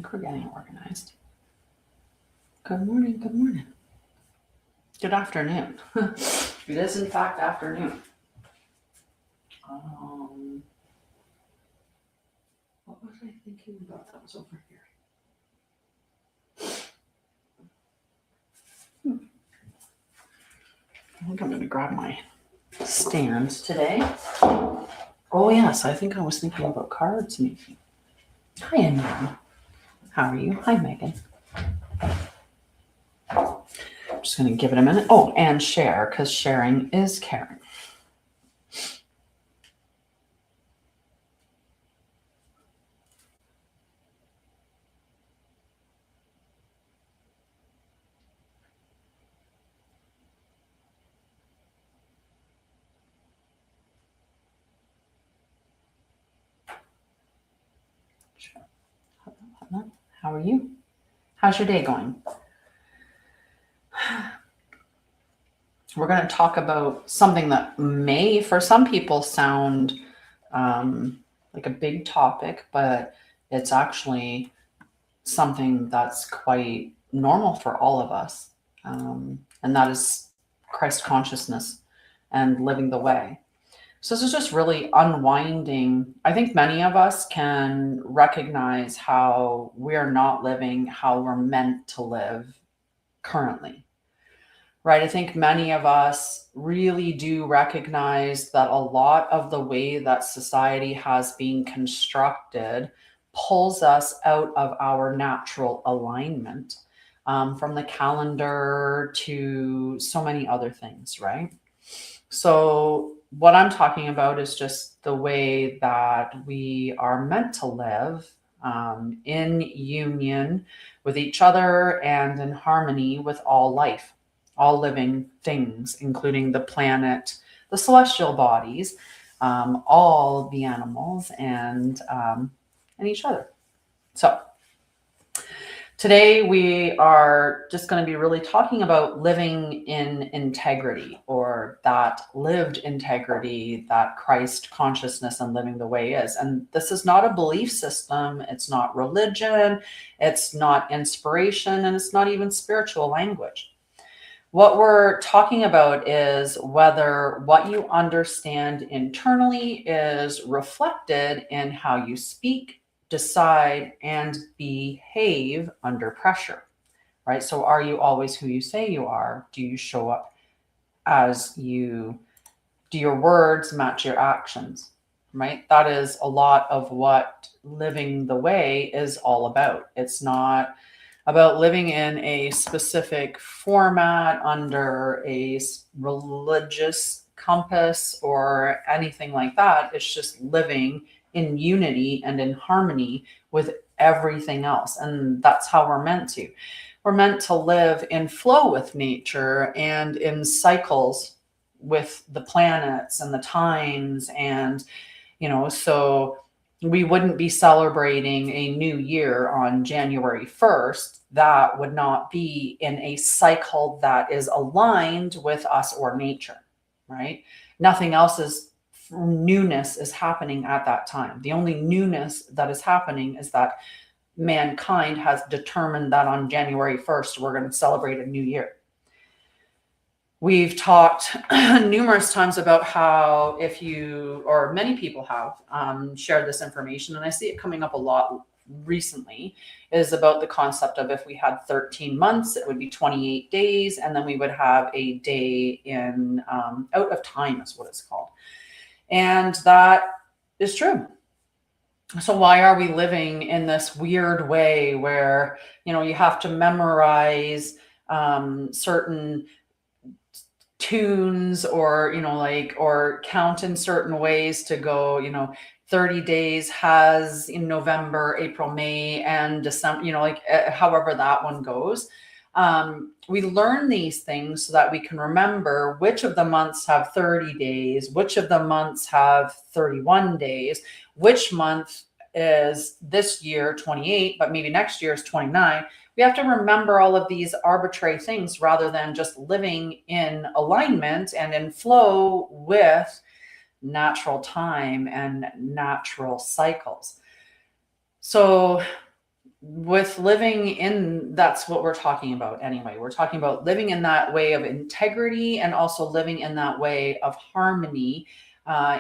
think we're getting organized. Good morning, good morning. Good afternoon. It is, in fact, afternoon. What was I thinking about? That was over here. I think I'm going to grab my stand today. Oh, yes, I think I was thinking about cards maybe. Hi, Anne. How are you? Hi, Megan. I'm just going to give it a minute. Oh, and share, because sharing is caring. How are you? How's your day going? We're going to talk about something that may, for some people, sound like a big topic, but it's actually something that's quite normal for all of us. And that is Christ consciousness and living the way. So this is just really unwinding. I think many of us can recognize how we're not living how we're meant to live currently, right? I think many of us really do recognize that a lot of the way that society has been constructed pulls us out of our natural alignment, from the calendar to so many other things, right? So what I'm talking about is just the way that we are meant to live, in union with each other and in harmony with all life, all living things, including the planet, the celestial bodies, all the animals, and each other. So today we are just going to be really talking about living in integrity, or that lived integrity that Christ consciousness and living the way is. And this is not a belief system. It's not religion. It's not inspiration. And it's not even spiritual language. What we're talking about is whether what you understand internally is reflected in how you speak, decide, and behave under pressure, right? So are you always who you say you are? Do you show up as you? Do your words match your actions, right? That is a lot of what living the way is all about. It's not about living in a specific format under a religious compass or anything like that. It's just living in unity and in harmony with everything else. And that's how we're meant to. We're meant to live in flow with nature and in cycles with the planets and the times. And, so we wouldn't be celebrating a new year on January 1st. That would not be in a cycle that is aligned with us or nature, right? Nothing else is newness is happening at that time. The only newness that is happening is that mankind has determined that on January 1st, we're going to celebrate a new year. We've talked numerous times about how many people have shared this information, and I see it coming up a lot recently, is about the concept of if we had 13 months, it would be 28 days, and then we would have a day in out of time is what it's called. And that is true. So why are we living in this weird way where, you have to memorize certain tunes or or count in certain ways to go 30 days has in November, April, May, and December, however that one goes. We learn these things so that we can remember which of the months have 30 days, which of the months have 31 days, which month is this year 28, but maybe next year is 29. We have to remember all of these arbitrary things rather than just living in alignment and in flow with natural time and natural cycles. So with living in, that's what we're talking about anyway. We're talking about living in that way of integrity and also living in that way of harmony,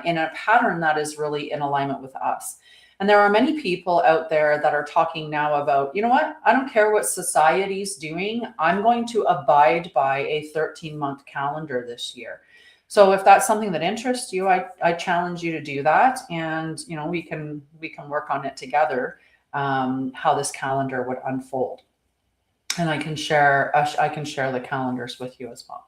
in a pattern that is really in alignment with us. And there are many people out there that are talking now about, you know what, I don't care what society's doing, I'm going to abide by a 13-month calendar this year. So if that's something that interests you, I challenge you to do that, and we can work on it together, how this calendar would unfold. And I can share the calendars with you as well.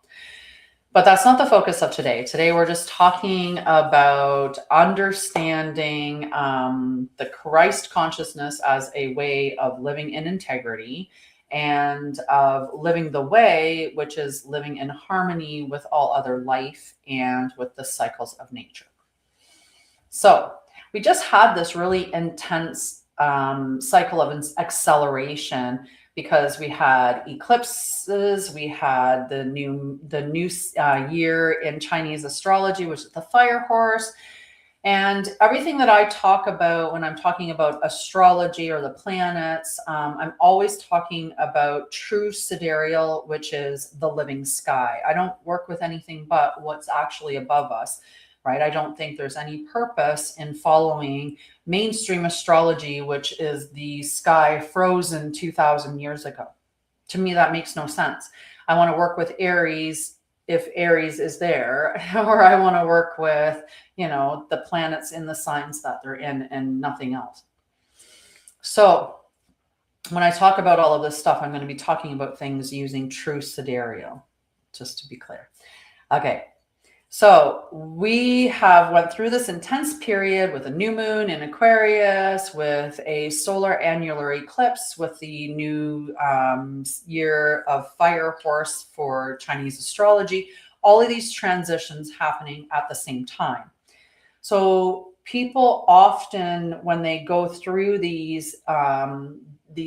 But that's not the focus of today. Today, we're just talking about understanding the Christ consciousness as a way of living in integrity and of living the way, which is living in harmony with all other life and with the cycles of nature. So we just had this really intense cycle of acceleration, because we had eclipses, we had the new year in Chinese astrology, which is the fire horse. And everything that I talk about when I'm talking about astrology or the planets, I'm always talking about true sidereal, which is the living sky. I don't work with anything but what's actually above us, right? I don't think there's any purpose in following mainstream astrology, which is the sky frozen 2,000 years ago. To me, that makes no sense. I want to work with Aries if Aries is there, or I want to work with, the planets in the signs that they're in and nothing else. So when I talk about all of this stuff, I'm going to be talking about things using true sidereal, just to be clear. Okay. So we have went through this intense period with a new moon in Aquarius, with a solar annular eclipse, with the new year of fire horse for Chinese astrology, all of these transitions happening at the same time. So people often, when they go through these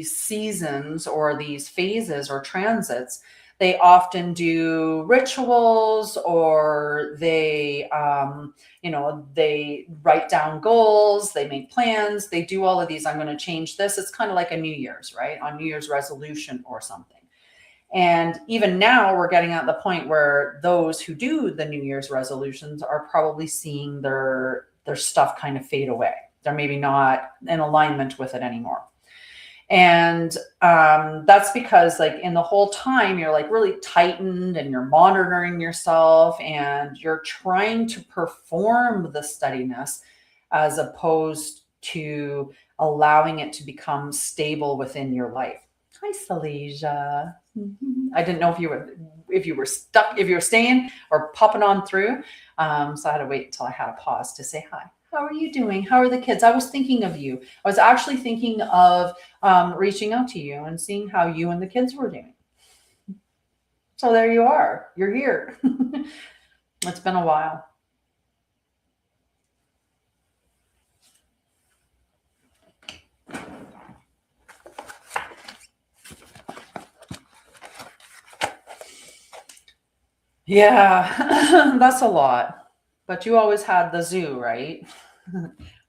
seasons or these phases or transits, they often do rituals, or they, they write down goals, they make plans, they do all of these. I'm going to change this. It's kind of like a New Year's, right? On New Year's resolution or something. And even now we're getting at the point where those who do the New Year's resolutions are probably seeing their stuff kind of fade away. They're maybe not in alignment with it anymore. And that's because, like, in the whole time you're like really tightened and you're monitoring yourself and you're trying to perform the steadiness as opposed to allowing it to become stable within your life. Hi, Salasia. I didn't know if you were stuck, if you were staying or popping on through. So I had to wait until I had a pause to say hi. How are you doing? How are the kids? I was thinking of you. I was actually thinking of reaching out to you and seeing how you and the kids were doing. So there you are. You're here. It's been a while. Yeah, that's a lot. But you always had the zoo, right?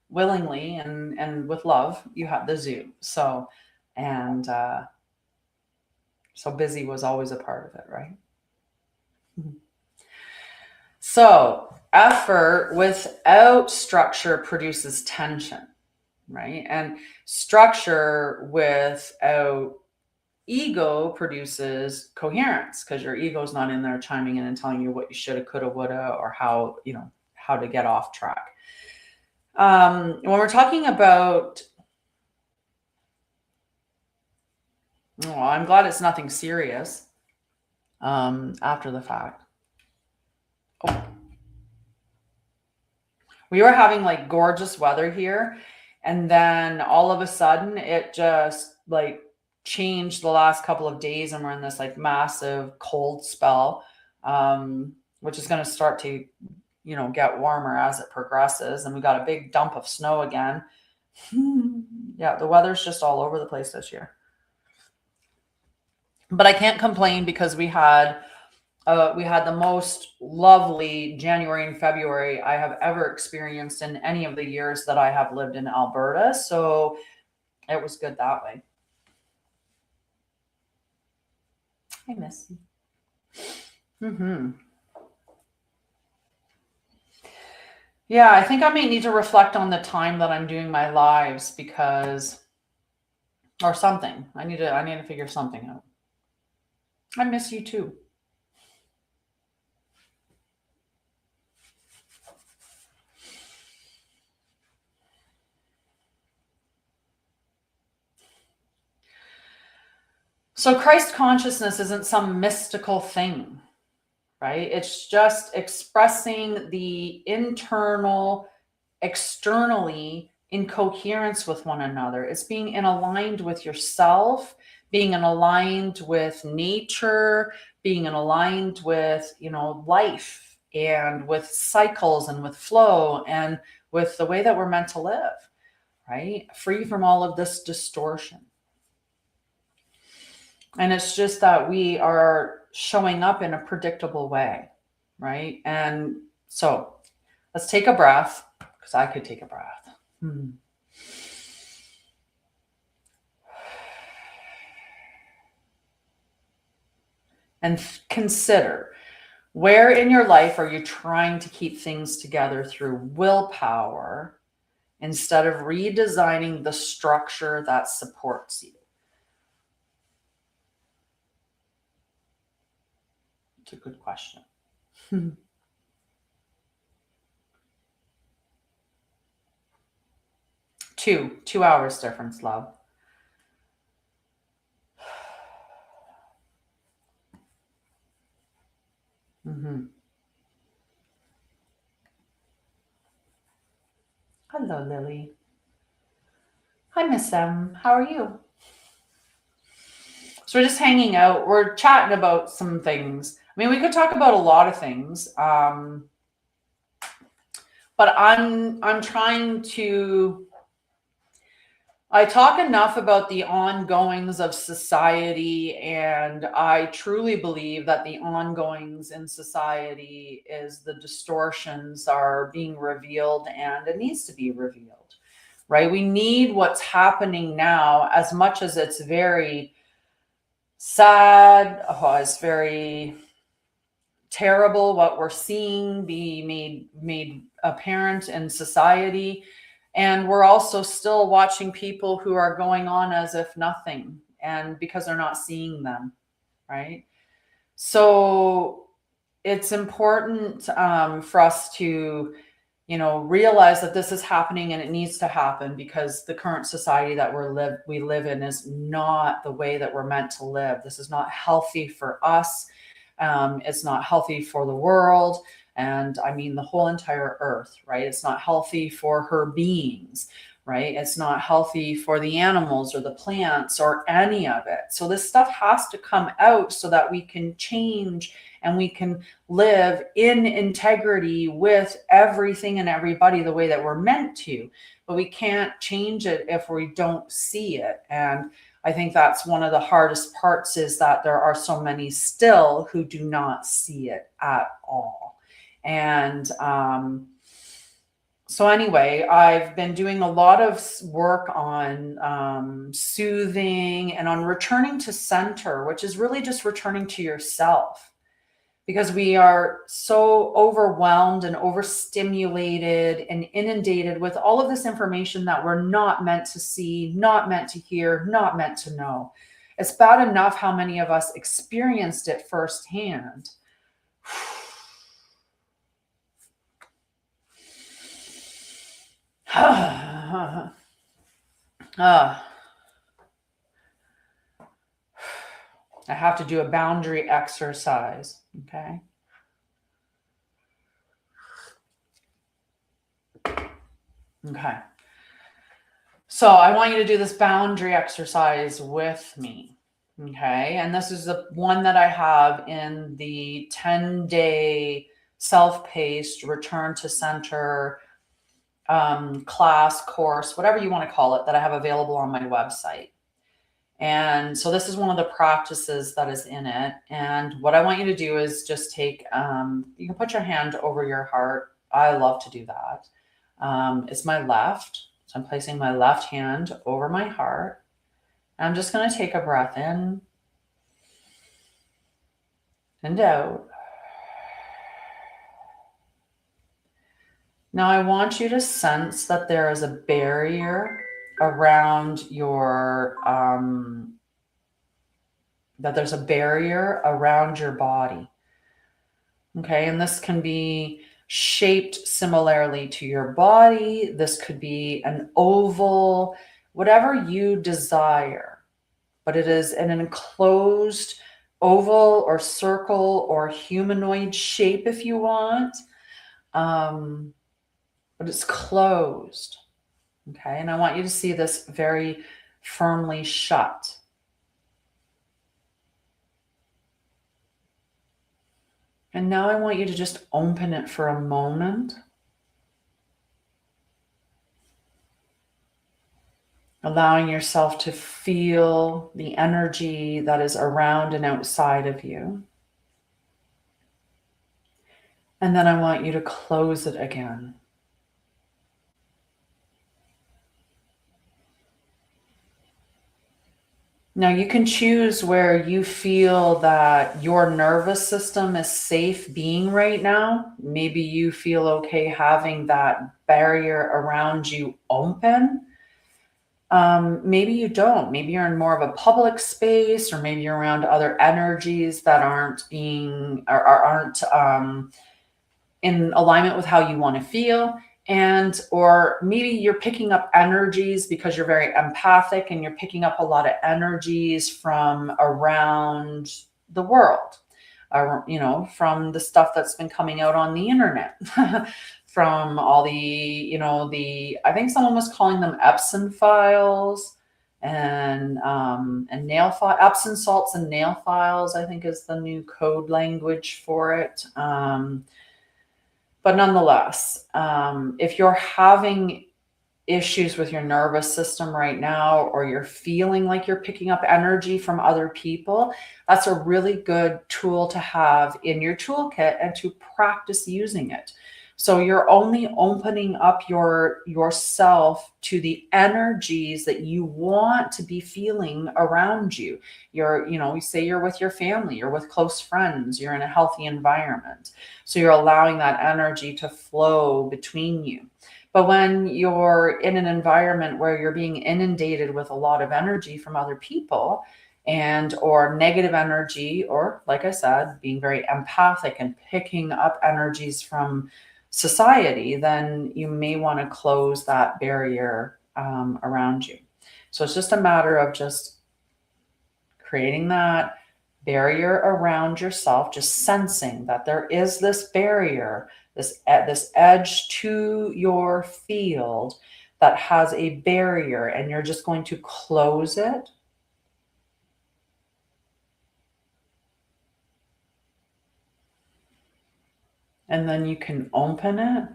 Willingly and with love, you had the zoo. So, and so busy was always a part of it, right? So effort without structure produces tension, right? And structure without ego produces coherence, because your ego is not in there chiming in and telling you what you shoulda, coulda, woulda, or how to get off track. When we're talking about, I'm glad it's nothing serious after the fact. Oh. We were having like gorgeous weather here, and then all of a sudden it just like changed the last couple of days, and we're in this like massive cold spell, which is going to start to get warmer as it progresses, and we got a big dump of snow again. Yeah, the weather's just all over the place this year, but I can't complain because we had the most lovely January and February I have ever experienced in any of the years that I have lived in Alberta. So it was good that way. Hi, Missy. Mm-hmm. Yeah, I think I may need to reflect on the time that I'm doing my lives because, or something. I need to figure something out. I miss you too. So Christ consciousness isn't some mystical thing, right? It's just expressing the internal, externally in coherence with one another. It's being in aligned with yourself, being in aligned with nature, being in aligned with, life and with cycles and with flow and with the way that we're meant to live, right? Free from all of this distortion. And it's just that we are showing up in a predictable way, right? And so let's take a breath, because I could take a breath. And consider, where in your life are you trying to keep things together through willpower instead of redesigning the structure that supports you? It's a good question. 2 hours difference, love. Hello, Lily. Hi, Miss M. How are you? So we're just hanging out. We're chatting about some things. I mean, we could talk about a lot of things, but I'm trying to. I talk enough about the ongoings of society, and I truly believe that the ongoings in society is the distortions are being revealed, and it needs to be revealed, right? We need what's happening now as much as it's very sad, it's very terrible what we're seeing be made apparent in society. And we're also still watching people who are going on as if nothing, and because they're not seeing them, right? So it's important for us to, realize that this is happening and it needs to happen, because the current society that we live in is not the way that we're meant to live. This is not healthy for us. It's not healthy for the world. And I mean, the whole entire earth, right? It's not healthy for her beings, right? It's not healthy for the animals or the plants or any of it. So this stuff has to come out so that we can change and we can live in integrity with everything and everybody the way that we're meant to. But we can't change it if we don't see it. And I think that's one of the hardest parts, is that there are so many still who do not see it at all. And so anyway, I've been doing a lot of work on soothing and on returning to center, which is really just returning to yourself, because we are so overwhelmed and overstimulated and inundated with all of this information that we're not meant to see, not meant to hear, not meant to know. It's bad enough how many of us experienced it firsthand. I have to do a boundary exercise, okay? Okay. So I want you to do this boundary exercise with me, okay? And this is the one that I have in the 10-day self-paced return to center class, course, whatever you want to call it, that I have available on my website. And so this is one of the practices that is in it. And what I want you to do is just take, you can put your hand over your heart. I love to do that. It's my left. So I'm placing my left hand over my heart. I'm just going to take a breath in and out. Now I want you to sense that there is a barrier around your, that there's a barrier around your body. Okay, and this can be shaped similarly to your body. This could be an oval, whatever you desire, but it is in an enclosed oval or circle or humanoid shape if you want, but it's closed. Okay, and I want you to see this very firmly shut. And now I want you to just open it for a moment. Allowing yourself to feel the energy that is around and outside of you. And then I want you to close it again. Now you can choose where you feel that your nervous system is safe being right now. Maybe you feel okay having that barrier around you open. Maybe you don't. Maybe you're in more of a public space, or maybe you're around other energies that aren't being or aren't in alignment with how you want to feel. And or maybe you're picking up energies because you're very empathic and you're picking up a lot of energies from around the world, from the stuff that's been coming out on the internet, from all the, I think someone was calling them Epsom files and nail file, Epsom salts and nail files, I think is the new code language for it. But nonetheless, if you're having issues with your nervous system right now, or you're feeling like you're picking up energy from other people, that's a really good tool to have in your toolkit and to practice using it. So you're only opening up yourself to the energies that you want to be feeling around you. We say you're with your family, you're with close friends, you're in a healthy environment. So you're allowing that energy to flow between you. But when you're in an environment where you're being inundated with a lot of energy from other people, or negative energy, or like I said, being very empathic and picking up energies from society, then you may want to close that barrier around you. So it's just a matter of just creating that barrier around yourself, just sensing that there is this barrier, this edge to your field that has a barrier, and you're just going to close it. And then you can open it.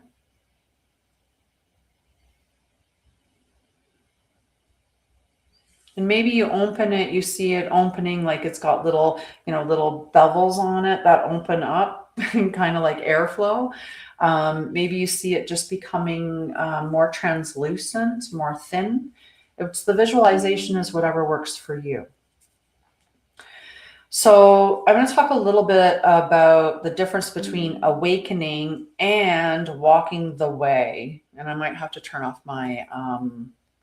And maybe you open it, you see it opening like it's got little bevels on it that open up, kind of like airflow. Maybe you see it just becoming more translucent, more thin. It's the visualization is whatever works for you. So I'm going to talk a little bit about the difference between awakening and walking the way. And I might have to turn off my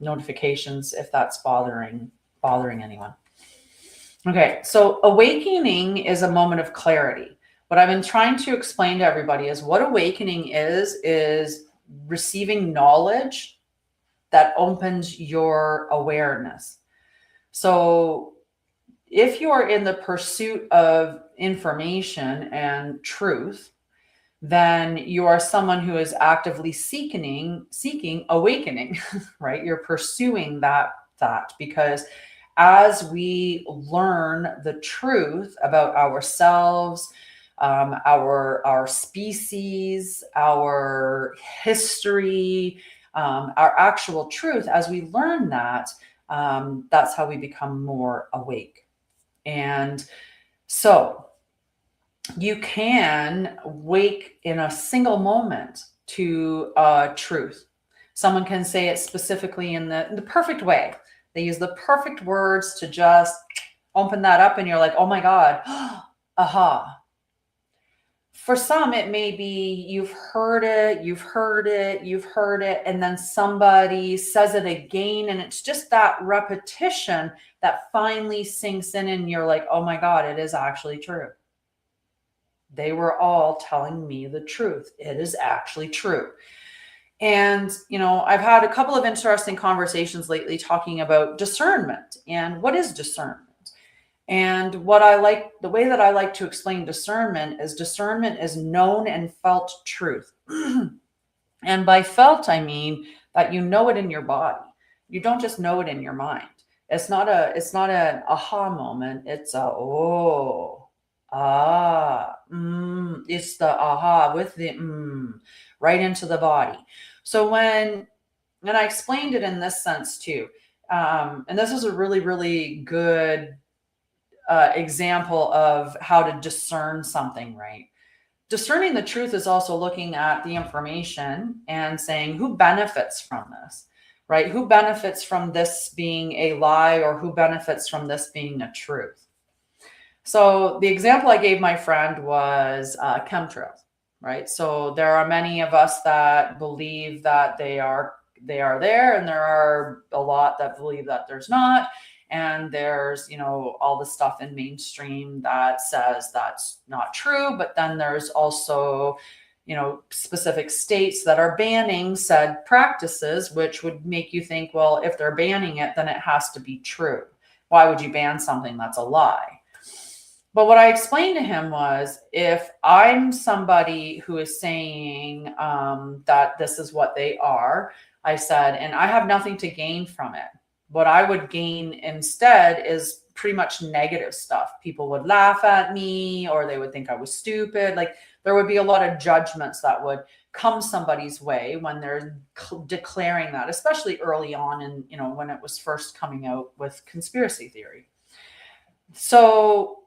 notifications if that's bothering anyone. Okay, so awakening is a moment of clarity. What I've been trying to explain to everybody is what awakening is receiving knowledge that opens your awareness. So if you are in the pursuit of information and truth, then you are someone who is actively seeking awakening, right? You're pursuing that because as we learn the truth about ourselves, our species, our history, our actual truth, as we learn that, that's how we become more awake. And so you can wake in a single moment to truth. Someone can say it specifically in the perfect way. They use the perfect words to just open that up, and you're like, oh my God, aha. For some, it may be you've heard it, you've heard it, you've heard it, and then somebody says it again, and it's just that repetition that finally sinks in, and you're like, oh my God, it is actually true. They were all telling me the truth. It is actually true. And, I've had a couple of interesting conversations lately talking about discernment and what is discernment. And the way that I like to explain discernment is known and felt truth. And by felt, I mean that you know it in your body. You don't just know it in your mind. It's not an aha moment. It's a, oh, it's the aha with the right into the body. So and I explained it in this sense too. And this is a really, really good example of how to discern something, right? Discerning the truth is also looking at the information and saying, who benefits from this, right? Who benefits from this being a lie, or who benefits from this being a truth? So the example I gave my friend was chemtrails, right? So there are many of us that believe that they are there, and there are a lot that believe that there's not. And there's, all the stuff in mainstream that says that's not true. But then there's also, specific states that are banning said practices, which would make you think, well, if they're banning it, then it has to be true. Why would you ban something that's a lie? But what I explained to him was, if I'm somebody who is saying that this is what they are, I said, and I have nothing to gain from it. What I would gain instead is pretty much negative stuff. People would laugh at me, or they would think I was stupid. Like, there would be a lot of judgments that would come somebody's way when they're declaring that, especially early on, and when it was first coming out with conspiracy theory. So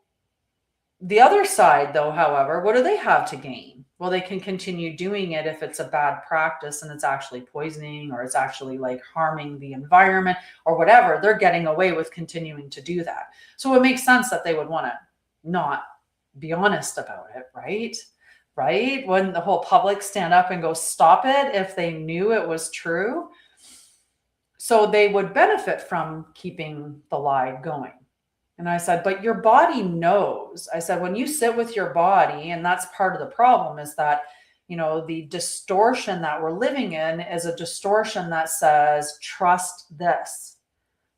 the other side, though, however, what do they have to gain? Well, they can continue doing it if it's a bad practice and it's actually poisoning, or it's actually like harming the environment or whatever. They're getting away with continuing to do that. So it makes sense that they would want to not be honest about it, right? Right? Wouldn't the whole public stand up and go, stop it, if they knew it was true? So they would benefit from keeping the lie going. And I said, but your body knows. I said, when you sit with your body, and that's part of the problem, is that, the distortion that we're living in is a distortion that says, trust this,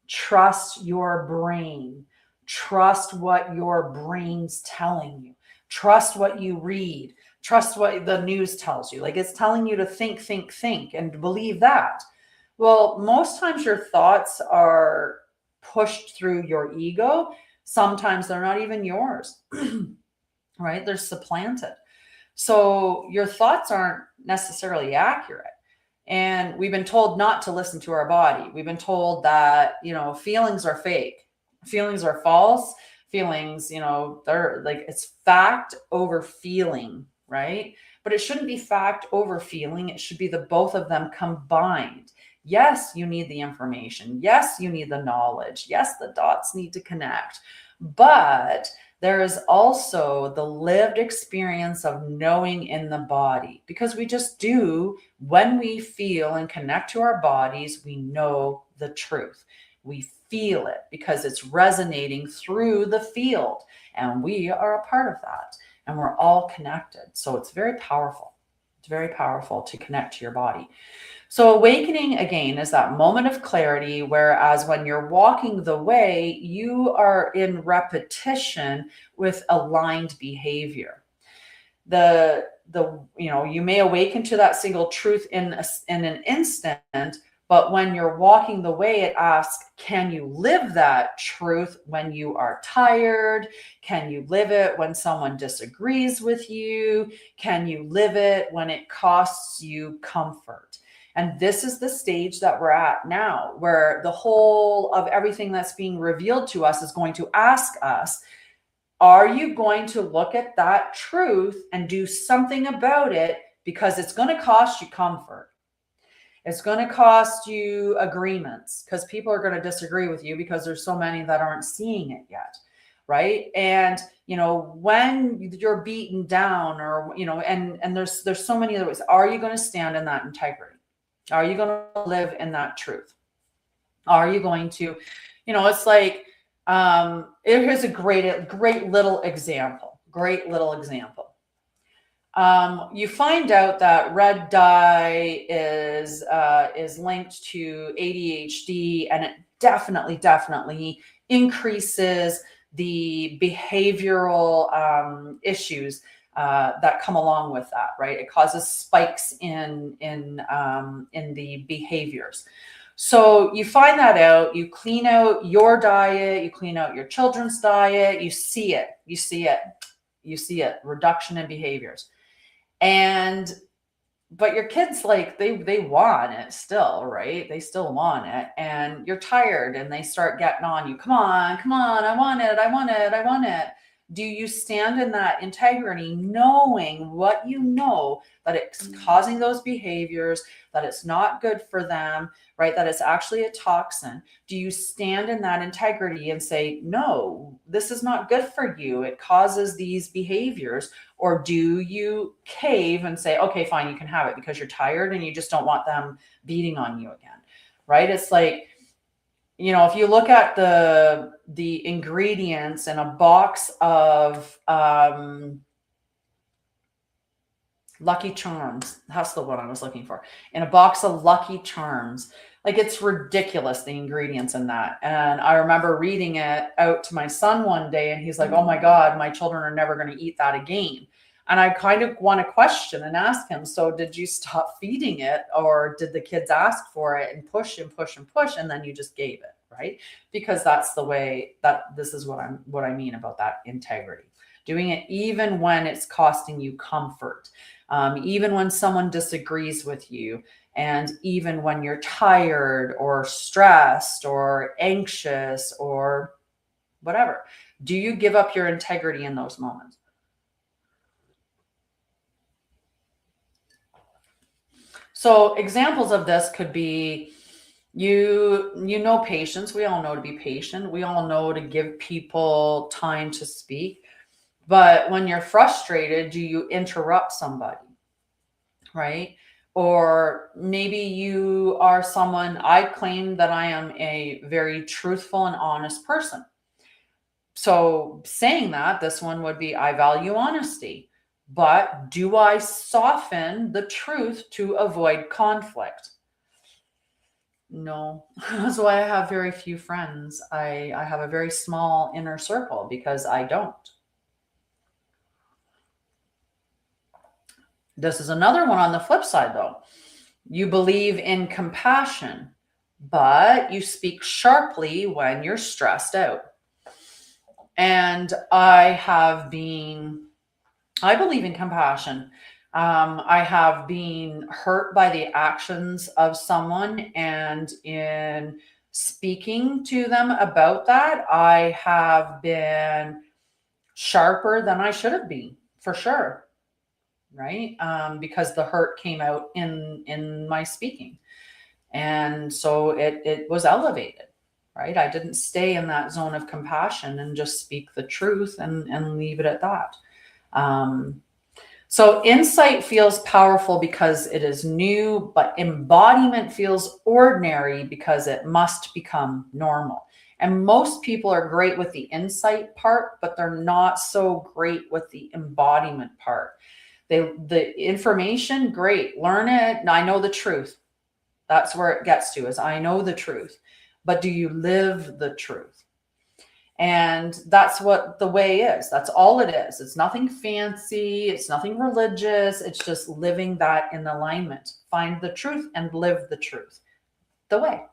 trust your brain, trust what your brain's telling you, trust what you read, trust what the news tells you. Like, it's telling you to think, and believe that. Well, most times your thoughts are pushed through your ego. Sometimes they're not even yours, right? They're supplanted. So your thoughts aren't necessarily accurate. And we've been told not to listen to our body. We've been told that, feelings are fake. Feelings are false. Feelings, they're like, it's fact over feeling, right? But it shouldn't be fact over feeling. It should be the both of them combined. Yes, you need the information. Yes, you need the knowledge. Yes, the dots need to connect. But there is also the lived experience of knowing in the body, because we just do. When we feel and connect to our bodies, we know the truth. We feel it because it's resonating through the field, and we are a part of that, and we're all connected. So it's very powerful. It's very powerful to connect to your body. So awakening, again, is that moment of clarity, whereas when you're walking the way, you are in repetition with aligned behavior. You may awaken to that single truth in an instant, but when you're walking the way, it asks, can you live that truth when you are tired? Can you live it when someone disagrees with you? Can you live it when it costs you comfort? And this is the stage that we're at now, where the whole of everything that's being revealed to us is going to ask us, are you going to look at that truth and do something about it? Because it's going to cost you comfort. It's going to cost you agreements, because people are going to disagree with you because there's so many that aren't seeing it yet. right? And when you're beaten down, or and there's so many other ways. Are you going to stand in that integrity? Are you going to live in that truth? Are you going to, it's like, here's a great little example. You find out that red dye is linked to ADHD, and it definitely increases the behavioral issues that come along with that, right? It causes spikes in the behaviors. So you find that out, you clean out your diet, you clean out your children's diet, you see it, reduction in behaviors. But your kids, like, they want it still, right? They still want it, and you're tired, and they start getting on you. Come on, I want it. Do you stand in that integrity, knowing what you know, that it's causing those behaviors, that it's not good for them, right? That it's actually a toxin. Do you stand in that integrity and say, no, this is not good for you, it causes these behaviors? Or do you cave and say, okay, fine, you can have it because you're tired and you just don't want them beating on you again, right? It's like, if you look at the ingredients in a box of Lucky Charms, that's the one I was looking for, in a box of Lucky Charms, like, it's ridiculous, the ingredients in that. And I remember reading it out to my son one day, and he's like, oh my God, my children are never going to eat that again. And I kind of want to question and ask him, so did you stop feeding it, or did the kids ask for it and push and push and push, and then you just gave it, right? Because that's the way that this is what I mean about that integrity. Doing it even when it's costing you comfort, even when someone disagrees with you, and even when you're tired or stressed or anxious or whatever. Do you give up your integrity in those moments? So examples of this could be, patience. We all know to be patient. We all know to give people time to speak. But when you're frustrated, do you interrupt somebody? Right? Or maybe you are someone, I claim that I am a very truthful and honest person. So saying that, this one would be, I value honesty, but do I soften the truth to avoid conflict? No. That's why I have very few friends. I have a very small inner circle because I don't. This is another one on the flip side, though. You believe in compassion, but you speak sharply when you're stressed out. And I believe in compassion. I have been hurt by the actions of someone, and in speaking to them about that, I have been sharper than I should have been, for sure. Right? Because the hurt came out in my speaking. And so it was elevated, right? I didn't stay in that zone of compassion and just speak the truth and leave it at that. So insight feels powerful because it is new, but embodiment feels ordinary because it must become normal. And most people are great with the insight part, but they're not so great with the embodiment part. The information, great, learn it. I know the truth. That's where it gets to, is I know the truth, but do you live the truth? And that's what the way is. That's all it is. It's nothing fancy. It's nothing religious. It's just living that in alignment. Find the truth and live the truth. The way.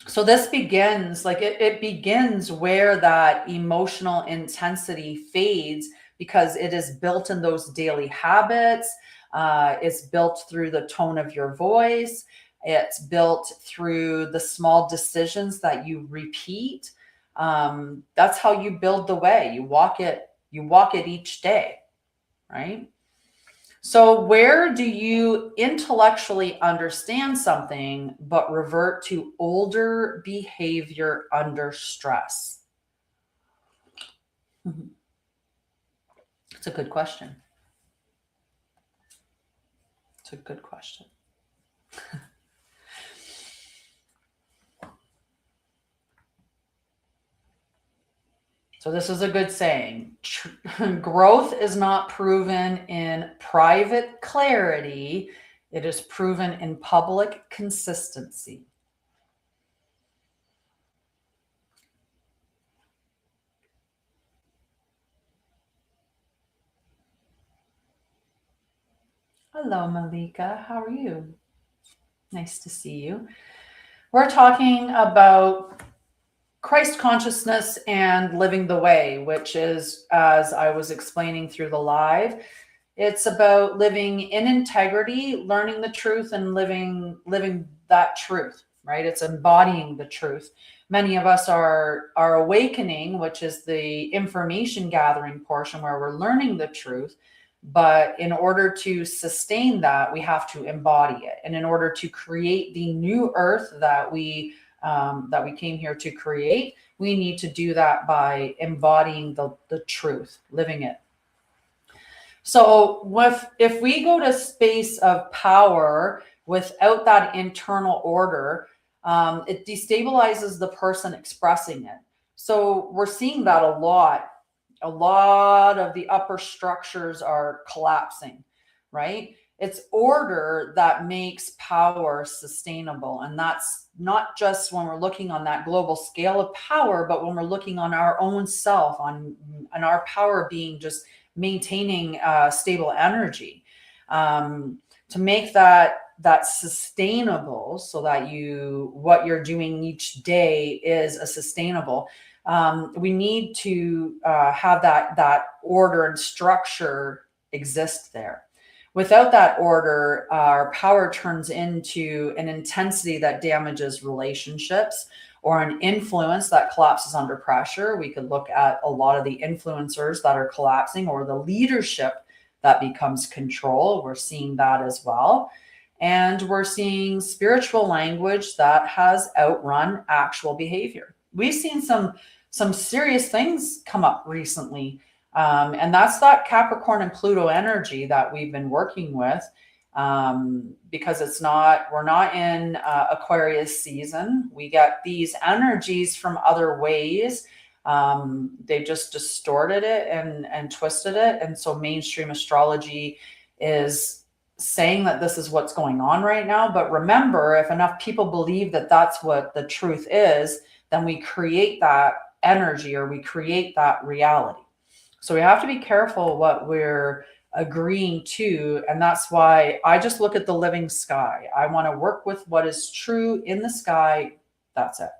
So this begins, like it begins where that emotional intensity fades, because it is built in those daily habits. It's built through the tone of your voice. It's built through the small decisions that you repeat. That's how you build the way. You walk it each day, right? So where do you intellectually understand something but revert to older behavior under stress? It's a good question. It's a good question. So this is a good saying. Growth is not proven in private clarity. It is proven in public consistency. Hello, Malika. How are you? Nice to see you. We're talking about Christ consciousness and living the way, which is, as I was explaining through the live, it's about living in integrity, learning the truth, and living that truth, right? It's embodying the truth. Many of us are awakening, which is the information gathering portion where we're learning the truth. But in order to sustain that, we have to embody it. And in order to create the new earth that we came here to create, we need to do that by embodying the truth, living it. So if we go to space of power without that internal order, it destabilizes the person expressing it. So we're seeing that a lot. A lot of the upper structures are collapsing, right? It's order that makes power sustainable. And that's not just when we're looking on that global scale of power, but when we're looking on our own self, on our power being just maintaining stable energy, to make that sustainable, so that what you're doing each day is a sustainable. We need to have that order and structure exist there. Without that order, our power turns into an intensity that damages relationships, or an influence that collapses under pressure. We could look at a lot of the influencers that are collapsing, or the leadership that becomes control. We're seeing that as well. And we're seeing spiritual language that has outrun actual behavior. We've seen some serious things come up recently. And that's that Capricorn and Pluto energy that we've been working with, because we're not in Aquarius season. We get these energies from other ways. They just distorted it and twisted it. And so mainstream astrology is saying that this is what's going on right now. But remember, if enough people believe that that's what the truth is, then we create that energy, or we create that reality. So we have to be careful what we're agreeing to. And that's why I just look at the living sky. I want to work with what is true in the sky. That's it.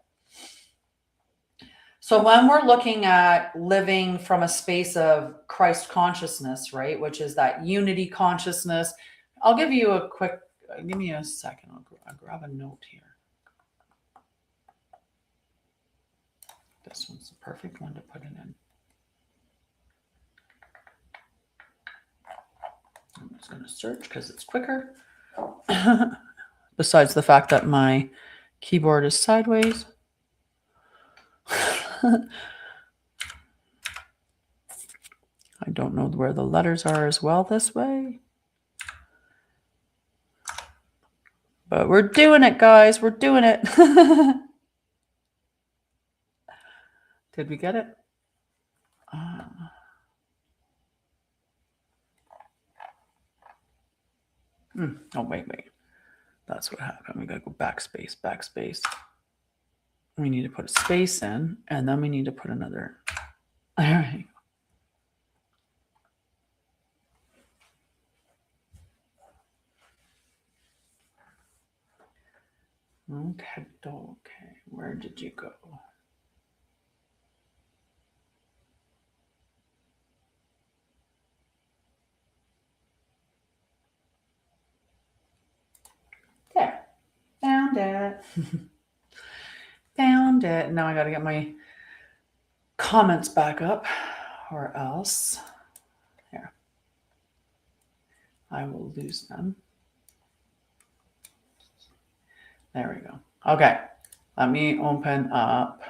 So when we're looking at living from a space of Christ consciousness, right, which is that unity consciousness, I'll give you a quick, give me a second. I'll grab a note here. This one's the perfect one to put it in. I'm just going to search because it's quicker. Besides the fact that my keyboard is sideways. I don't know where the letters are as well this way. But we're doing it, guys. We're doing it. Did we get it? Oh, wait. That's what happened. We got to go backspace. We need to put a space in, and then we need to put another. All right. Okay. Where did you go? There. Found it. Found it. Now I got to get my comments back up, or else. Here. I will lose them. There we go. Okay, let me open up.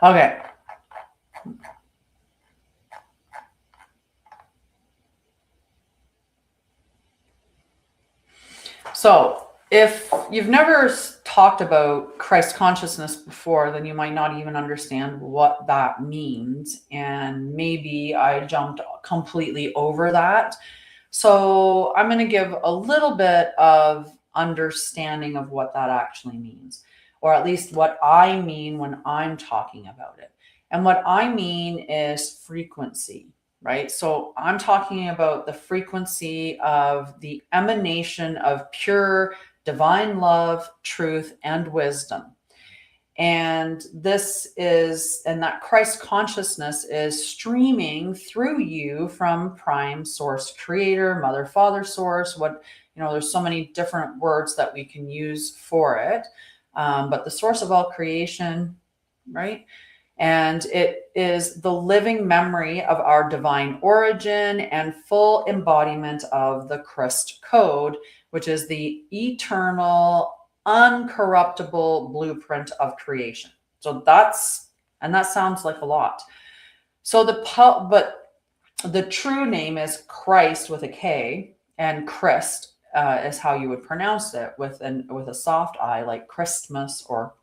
Okay. So if you've never talked about Christ consciousness before, then you might not even understand what that means. And maybe I jumped completely over that. So I'm going to give a little bit of understanding of what that actually means, or at least what I mean when I'm talking about it. And what I mean is frequency, right? So I'm talking about the frequency of the emanation of pure divine love, truth, and wisdom. And that Christ consciousness is streaming through you from prime source creator, mother, father source. There's so many different words that we can use for it. But the source of all creation, right? And it is the living memory of our divine origin and full embodiment of the Christ code, which is the eternal, uncorruptible blueprint of creation. So that sounds like a lot. So but the true name is Christ with a K, and Christ is how you would pronounce it with a soft I, like Christmas or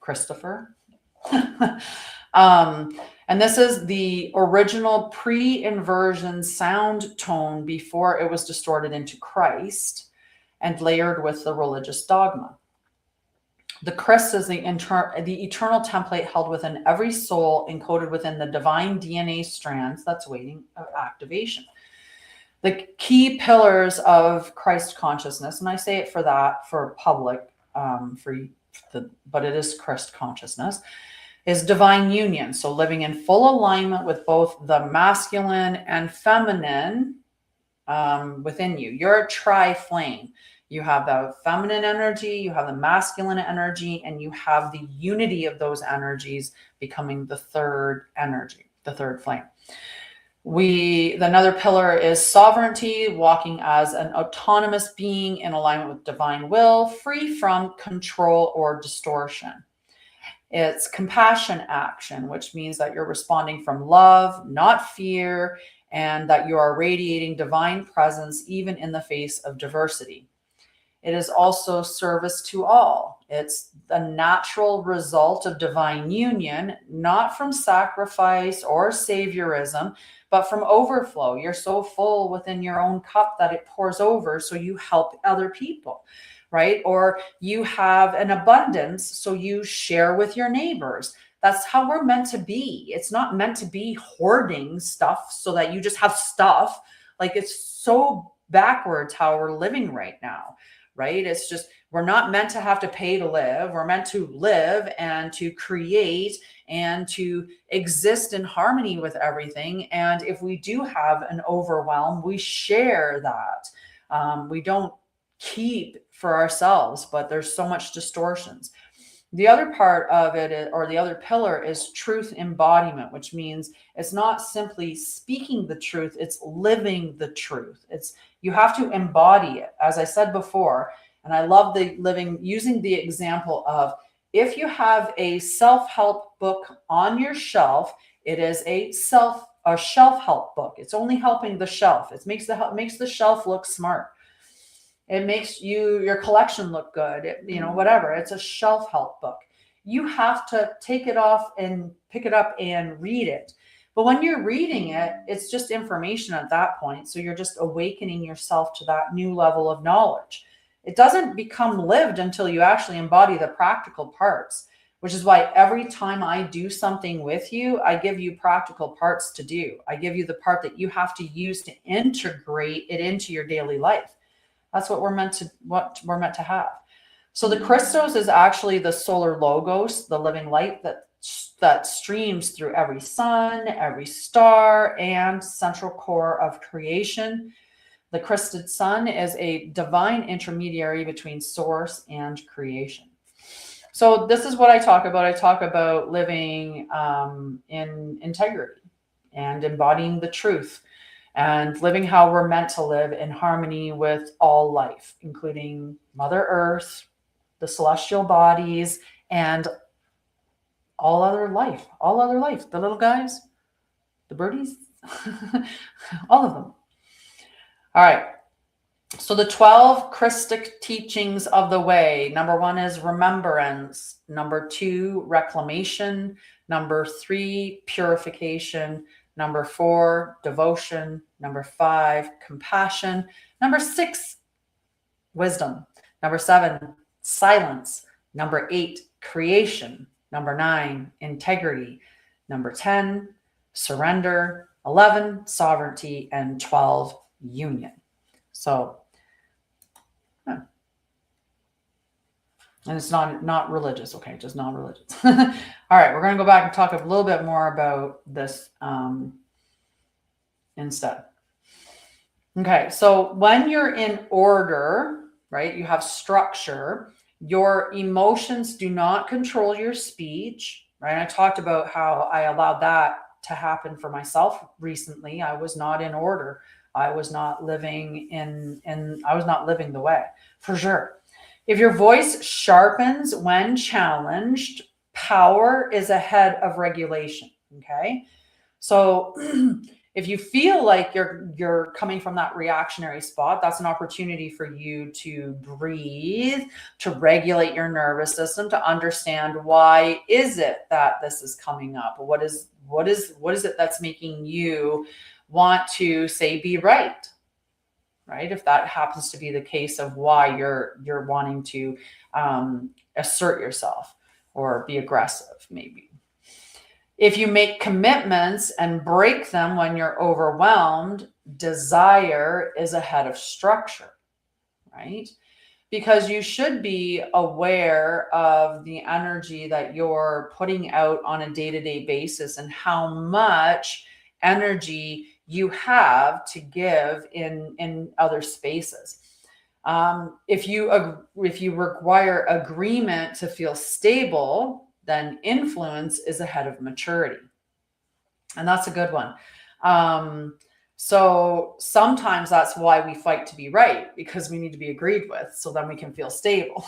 Christopher. And this is the original pre-inversion sound tone before it was distorted into Christ and layered with the religious dogma. The Christ is the eternal template held within every soul, encoded within the divine DNA strands that's waiting activation. The key pillars of Christ consciousness, and I say it for public, but it is Christ consciously, is divine union. So living in full alignment with both the masculine and feminine within you. You're a tri-flame. You have the feminine energy, you have the masculine energy, and you have the unity of those energies becoming the third energy, the third flame. Another pillar is sovereignty, walking as an autonomous being in alignment with divine will, free from control or distortion. It's compassion action, which means that you're responding from love, not fear, and that you are radiating divine presence even in the face of diversity. It is also service to all. It's the natural result of divine union, not from sacrifice or saviorism, but from overflow. You're so full within your own cup that it pours over, so you help other people, right? Or you have an abundance, so you share with your neighbors. That's how we're meant to be. It's not meant to be hoarding stuff so that you just have stuff. Like, it's so backwards how we're living right now, right? It's just, we're not meant to have to pay to live. We're meant to live and to create and to exist in harmony with everything. And if we do have an overwhelm, we share that. We don't keep for ourselves, but there's so much distortions. The other part of it, or the other pillar, is truth embodiment, which means it's not simply speaking the truth, it's living the truth. You have to embody it, as I said before. And I love using the example of, if you have a self-help book on your shelf, it is a shelf-help book. It's only helping the shelf. It makes the shelf look smart. It makes your collection look good, whatever. It's a shelf-help book. You have to take it off and pick it up and read it. But when you're reading it, it's just information at that point. So you're just awakening yourself to that new level of knowledge. It doesn't become lived until you actually embody the practical parts, which is why every time I do something with you, I give you practical parts to do. I give you the part that you have to use to integrate it into your daily life. That's what we're meant to have. So the Christos is actually the solar logos, the living light that streams through every sun, every star, and central core of creation. The Christed sun is a divine intermediary between source and creation. So this is what I talk about. I talk about living in integrity and embodying the truth and living how we're meant to live in harmony with all life, including Mother Earth, the celestial bodies, and all other life, the little guys, the birdies, all of them. All right. So the 12 Christic teachings of the way. Number 1 is remembrance. Number 2, reclamation. Number 3, purification. Number 4, devotion. Number 5, compassion. Number 6, wisdom. Number 7, silence. Number 8, creation. Number 9, integrity. Number 10, surrender. 11, sovereignty. And 12, union. So, and it's not religious, okay, just non-religious. All right, we're going to go back and talk a little bit more about this instead. Okay, so when you're in order, right, you have structure, your emotions do not control your speech, right? And I talked about how I allowed that to happen for myself recently. I was not in order. I was not living I was not living the way, for sure. If your voice sharpens when challenged, power is ahead of regulation, okay? So if you feel like you're coming from that reactionary spot, that's an opportunity for you to breathe, to regulate your nervous system, to understand why is it that this is coming up? What is it that's making you want to say be right? Right? If that happens to be the case of why you're wanting to assert yourself or be aggressive, maybe. If you make commitments and break them when you're overwhelmed, desire is ahead of structure, right? Because you should be aware of the energy that you're putting out on a day-to-day basis and how much energy you have to give in other spaces. If you require agreement to feel stable, then influence is ahead of maturity. And that's a good one. So sometimes that's why we fight to be right, because we need to be agreed with, so then we can feel stable.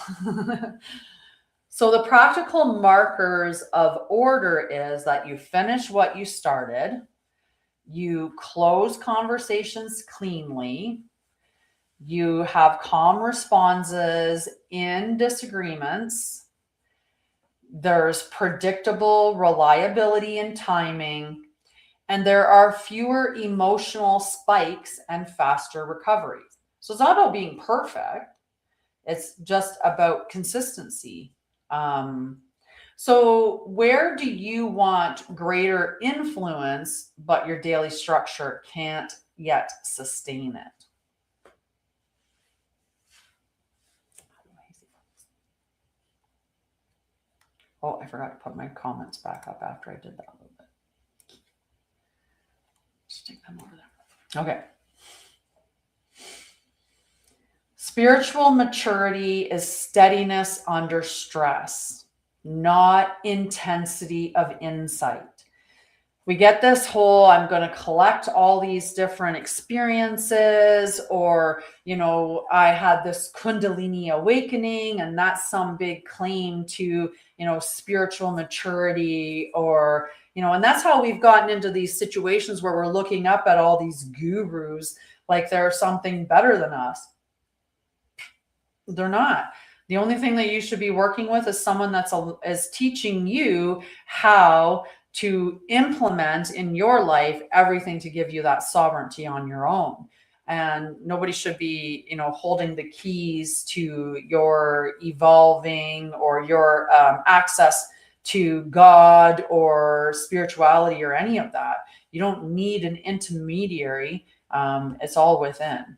So the practical markers of order is that you finish what you started, you close conversations cleanly, you have calm responses in disagreements, there's predictable reliability and timing, and there are fewer emotional spikes and faster recoveries. So it's not about being perfect. It's just about consistency. So where do you want greater influence, but your daily structure can't yet sustain it? Oh, I forgot to put my comments back up after I did that a little bit. Just take them over there. Okay. Spiritual maturity is steadiness under stress, not intensity of insight. We get this whole, I'm going to collect all these different experiences, or, I had this Kundalini awakening, and that's some big claim to, spiritual maturity, or, and that's how we've gotten into these situations where we're looking up at all these gurus like they're something better than us. They're not. The only thing that you should be working with is someone is teaching you how to implement in your life everything to give you that sovereignty on your own. And nobody should be, holding the keys to your evolving or your access to God or spirituality or any of that. You don't need an intermediary. It's all within,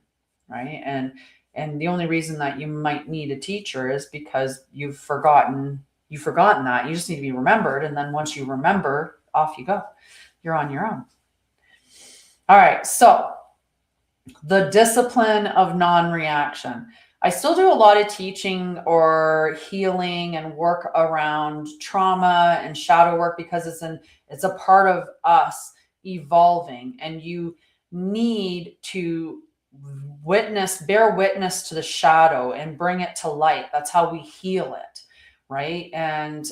right? And the only reason that you might need a teacher is because you've forgotten that. You just need to be remembered. And then once you remember, off you go. You're on your own. All right. So the discipline of non-reaction. I still do a lot of teaching or healing and work around trauma and shadow work because it's a part of us evolving, and you need to bear witness to the shadow and bring it to light. That's how we heal it, right? And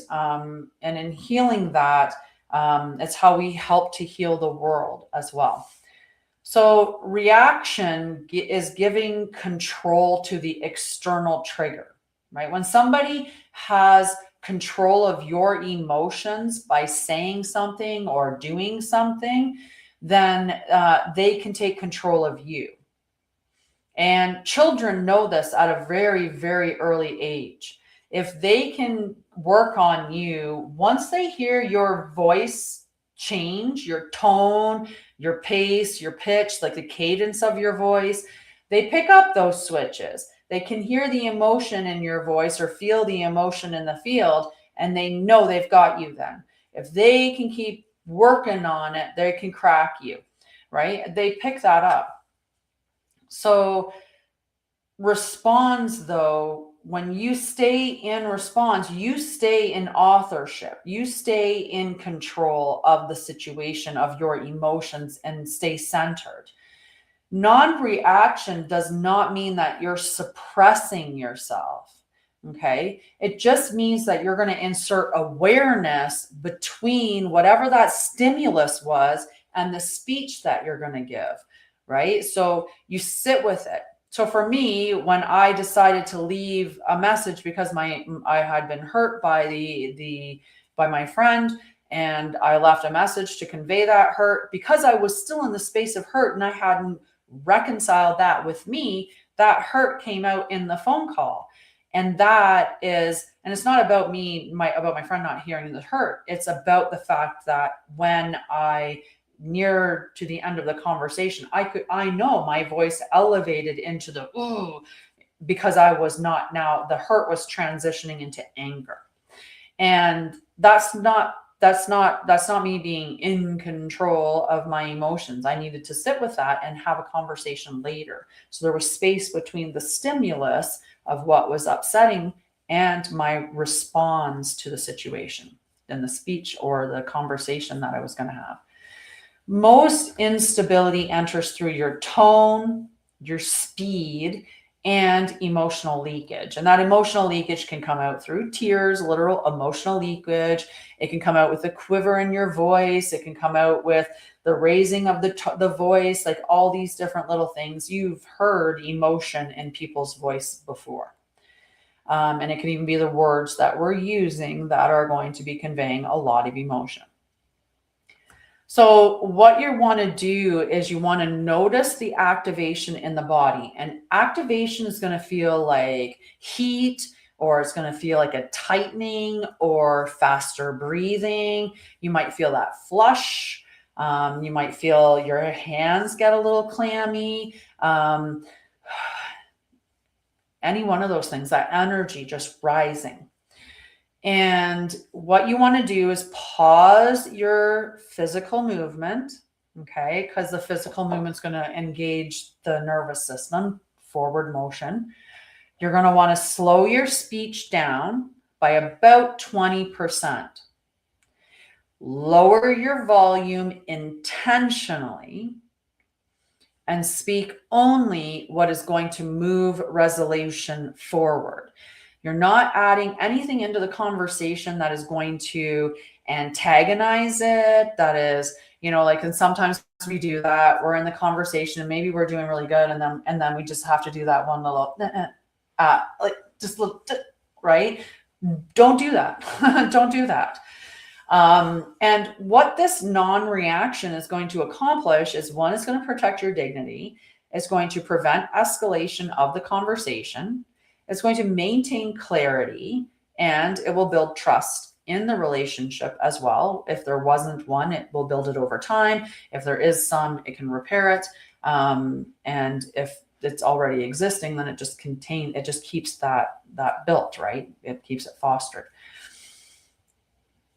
in healing that, it's how we help to heal the world as well. So reaction is giving control to the external trigger, right? When somebody has control of your emotions by saying something or doing something, then they can take control of you. And children know this at a very, very early age. If they can work on you, once they hear your voice change, your tone, your pace, your pitch, like the cadence of your voice, they pick up those switches. They can hear the emotion in your voice or feel the emotion in the field, and they know they've got you then. If they can keep working on it, they can crack you, right? They pick that up. So responds, though, when you stay in response, you stay in authorship, you stay in control of the situation, of your emotions, and stay centered. Non-reaction does not mean that you're suppressing yourself. Okay. It just means that you're going to insert awareness between whatever that stimulus was and the speech that you're going to give. Right. So you sit with it. So for me, when I decided to leave a message because I had been hurt by by my friend, and I left a message to convey that hurt because I was still in the space of hurt and I hadn't reconciled that with me, that hurt came out in the phone call. And it's not about about my friend not hearing the hurt. It's about the fact that when near to the end of the conversation, I know my voice elevated into the ooh, because I was not, now the hurt was transitioning into anger. And that's not me being in control of my emotions. I needed to sit with that and have a conversation later. So there was space between the stimulus of what was upsetting and my response to the situation and the speech or the conversation that I was going to have. Most instability enters through your tone, your speed, and emotional leakage. And that emotional leakage can come out through tears, literal emotional leakage. It can come out with a quiver in your voice. It can come out with the raising of the voice, like all these different little things. You've heard emotion in people's voice before. And it can even be the words that we're using that are going to be conveying a lot of emotion. So what you want to do is you want to notice the activation in the body, and activation is going to feel like heat, or it's going to feel like a tightening or faster breathing. You might feel that flush. You might feel your hands get a little clammy. Any one of those things, that energy just rising. And what you want to do is pause your physical movement, okay? Because the physical movement's going to engage the nervous system, forward motion. You're going to want to slow your speech down by about 20%. Lower your volume intentionally and speak only what is going to move resolution forward. You're not adding anything into the conversation that is going to antagonize it. That is, and sometimes we do that. We're in the conversation and maybe we're doing really good. And then we just have to do that one little, right? Don't do that. Don't do that. And what this non-reaction is going to accomplish is, one, it's going to protect your dignity. It's going to prevent escalation of the conversation. It's going to maintain clarity, and it will build trust in the relationship as well. If there wasn't one, it will build it over time. If there is some, it can repair it. And if it's already existing, then it just keeps that built, right? It keeps it fostered.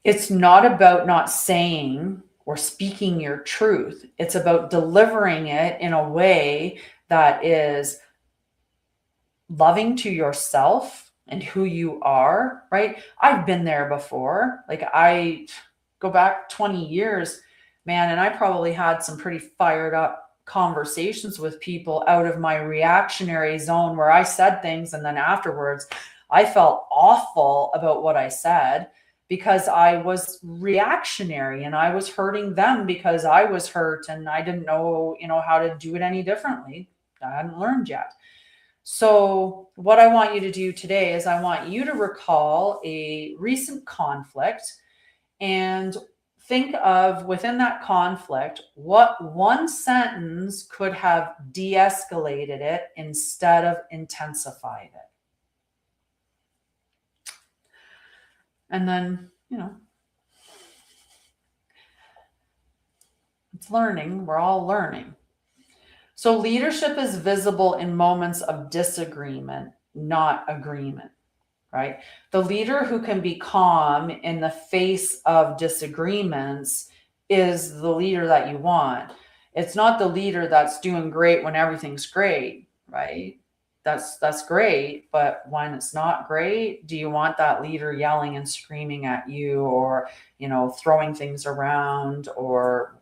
It's not about not saying or speaking your truth. It's about delivering it in a way that is loving to yourself and who you are, right? I've been there before. Like, I go back 20 years, man, and I probably had some pretty fired up conversations with people out of my reactionary zone where I said things and then afterwards I felt awful about what I said because I was reactionary and I was hurting them because I was hurt and I didn't know, how to do it any differently. I hadn't learned yet. So what I want you to do today is I want you to recall a recent conflict and think of, within that conflict, what one sentence could have de-escalated it instead of intensified it. And then, it's learning. We're all learning. So leadership is visible in moments of disagreement, not agreement, right? The leader who can be calm in the face of disagreements is the leader that you want. It's not the leader that's doing great when everything's great, right? That's great, but when it's not great, do you want that leader yelling and screaming at you, or throwing things around, or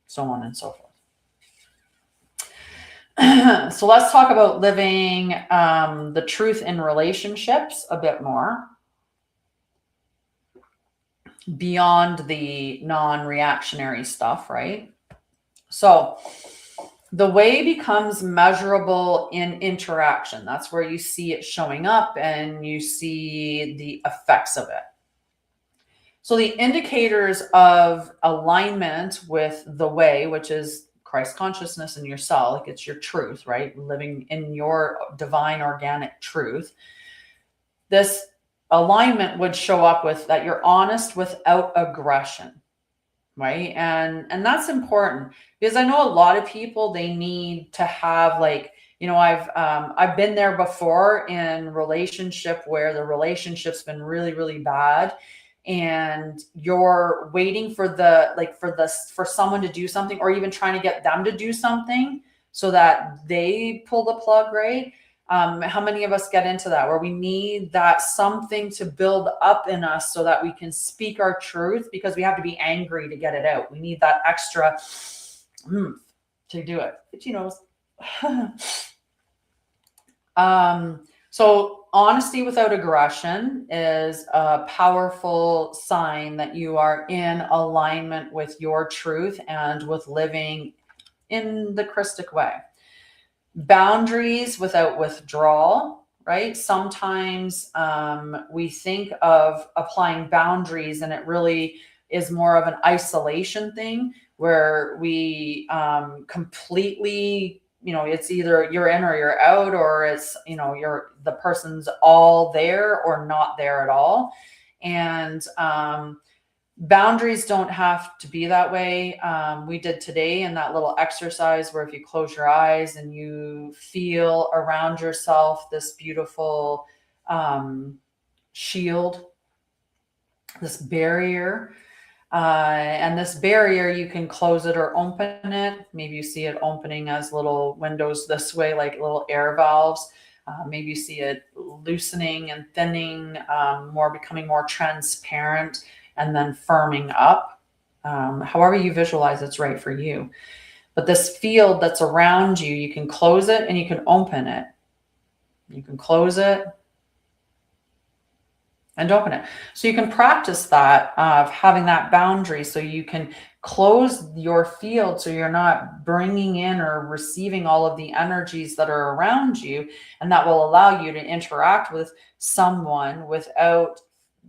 so on and so forth? So let's talk about living the truth in relationships a bit more, beyond the non-reactionary stuff, right? So the way becomes measurable in interaction. That's where you see it showing up and you see the effects of it. So the indicators of alignment with the way, which is Christ consciousness in yourself, like it's your truth, right? Living in your divine organic truth. This alignment would show up with that you're honest without aggression, right? And that's important, because I know a lot of people, they need to have, like, I've been there before in relationship where the relationship's been really, really bad, and you're waiting for for someone to do something, or even trying to get them to do something so that they pull the plug, right? How many of us get into that, where we need that something to build up in us so that we can speak our truth, because we have to be angry to get it out. We need that extra to do it. But so honesty without aggression is a powerful sign that you are in alignment with your truth and with living in the Christic way. Boundaries without withdrawal, right? Sometimes we think of applying boundaries and it really is more of an isolation thing, where we completely, it's either you're in or you're out, or it's, the person's all there or not there at all. And boundaries don't have to be that way. We did today in that little exercise where if you close your eyes and you feel around yourself this beautiful shield, this barrier, and this barrier, you can close it or open it. Maybe you see it opening as little windows this way, like little air valves. Maybe you see it loosening and thinning, becoming more transparent, and then firming up. However you visualize it's right for you. But this field that's around you, you can close it and you can open it. You can close it and open it. So you can practice that of having that boundary, so you can close your field so you're not bringing in or receiving all of the energies that are around you, and that will allow you to interact with someone without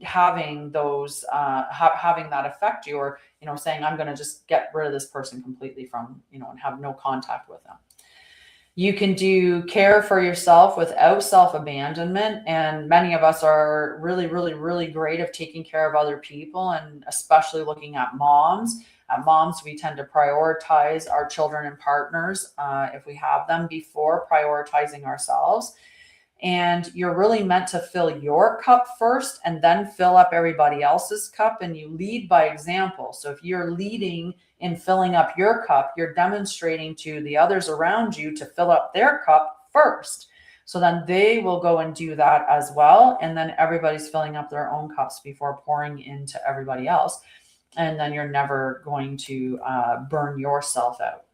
having those having that affect you, or saying, I'm going to just get rid of this person completely from, and have no contact with them. You can do care for yourself without self-abandonment. And many of us are really, really, really great at taking care of other people, and especially looking at moms. At moms, we tend to prioritize our children and partners if we have them before prioritizing ourselves. And you're really meant to fill your cup first and then fill up everybody else's cup, and you lead by example. So if you're leading in filling up your cup, you're demonstrating to the others around you to fill up their cup first. So then they will go and do that as well. And then everybody's filling up their own cups before pouring into everybody else. And then you're never going to burn yourself out.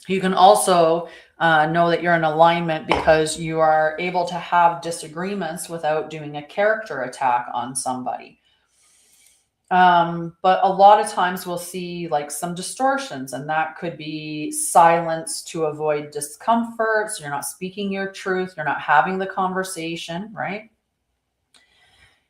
You can also know that you're in alignment because you are able to have disagreements without doing a character attack on somebody. But a lot of times we'll see like some distortions, and that could be silence to avoid discomfort. So you're not speaking your truth, you're not having the conversation, right?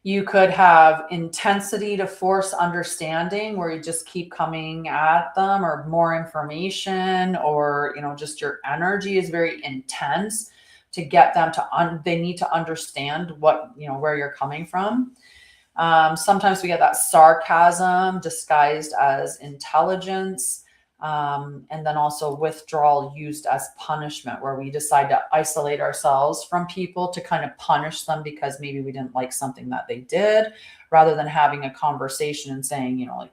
You could have intensity to force understanding, where you just keep coming at them, or more information, or just your energy is very intense to get them to they need to understand what where you're coming from. Sometimes we get that sarcasm disguised as intelligence. And then also withdrawal used as punishment, where we decide to isolate ourselves from people to kind of punish them because maybe we didn't like something that they did, rather than having a conversation and saying, like,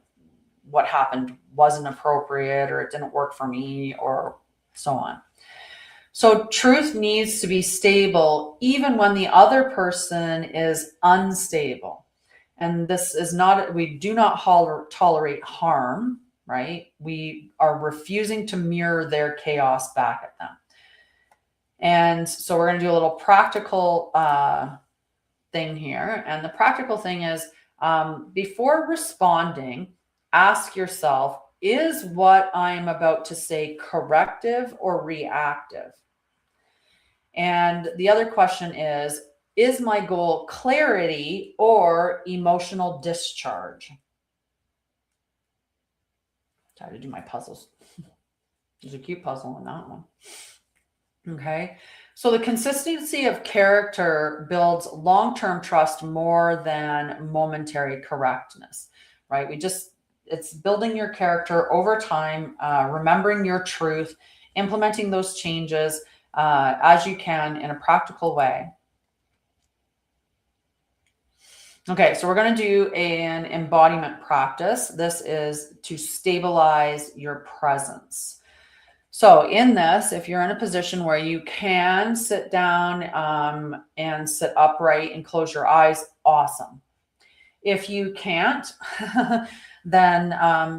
what happened wasn't appropriate, or it didn't work for me, or so on. So truth needs to be stable even when the other person is unstable. And this is not, we do not tolerate harm, right? We are refusing to mirror their chaos back at them. And so we're going to do a little practical thing here. And the practical thing is, before responding, ask yourself, is what I'm about to say corrective or reactive? And the other question is my goal clarity or emotional discharge? Try to do my puzzles. There's a cute puzzle in that one. Okay. So the consistency of character builds long-term trust more than momentary correctness, right? It's building your character over time, remembering your truth, implementing those changes as you can in a practical way. Okay, so we're going to do an embodiment practice. This is to stabilize your presence. So in this, if you're in a position where you can sit down and sit upright and close your eyes, awesome. If you can't, then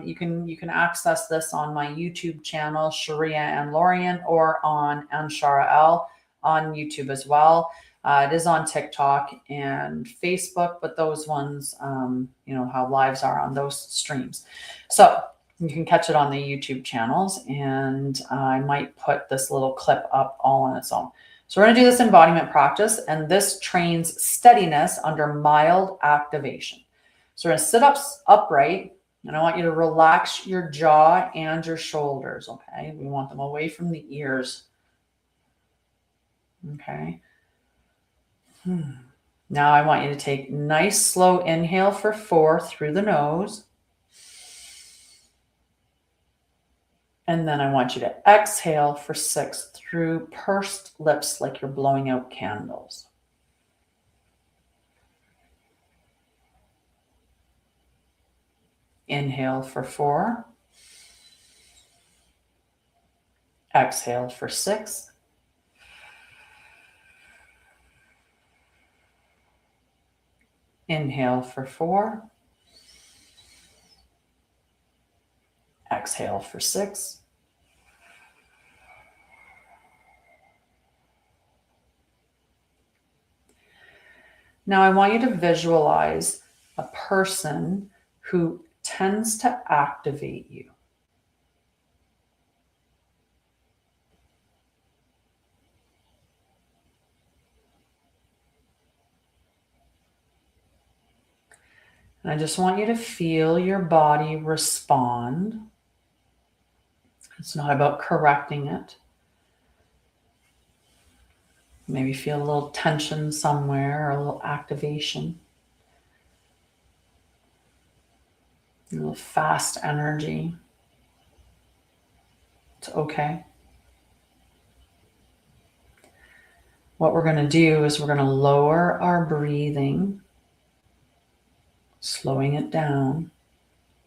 you can access this on my YouTube channel, Sharia and Lorian, or on Anshara'El on YouTube as well. It is on TikTok and Facebook, but those ones, how lives are on those streams. So you can catch it on the YouTube channels, and I might put this little clip up all on its own. So we're going to do this embodiment practice, and this trains steadiness under mild activation. So we're going to sit up upright, and I want you to relax your jaw and your shoulders, okay? We want them away from the ears. Okay. Now I want you to take nice slow inhale for 4 through the nose. And then I want you to exhale for 6 through pursed lips, like you're blowing out candles. Inhale for 4. Exhale for 6. Inhale for 4. Exhale for 6. Now I want you to visualize a person who tends to activate you. And I just want you to feel your body respond. It's not about correcting it. Maybe feel a little tension somewhere, or a little activation. A little fast energy. It's okay. What we're going to do is we're going to lower our breathing, slowing it down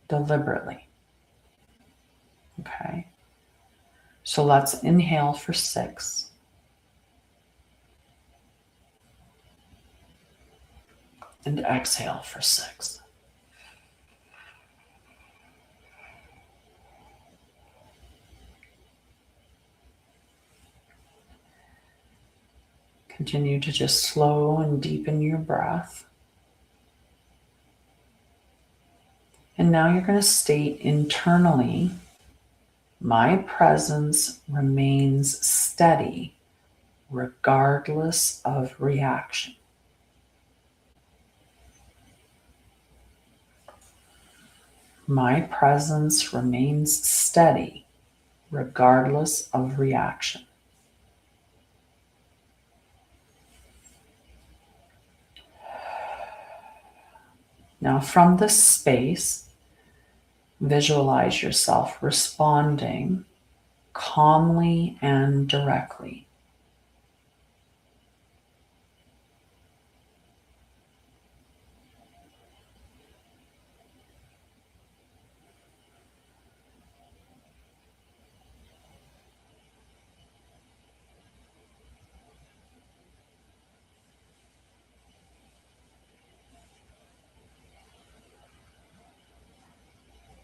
deliberately. Okay. So let's inhale for 6. And exhale for 6. Continue to just slow and deepen your breath. And now you're going to state internally, my presence remains steady regardless of reaction. My presence remains steady regardless of reaction. Now, from this space, visualize yourself responding calmly and directly.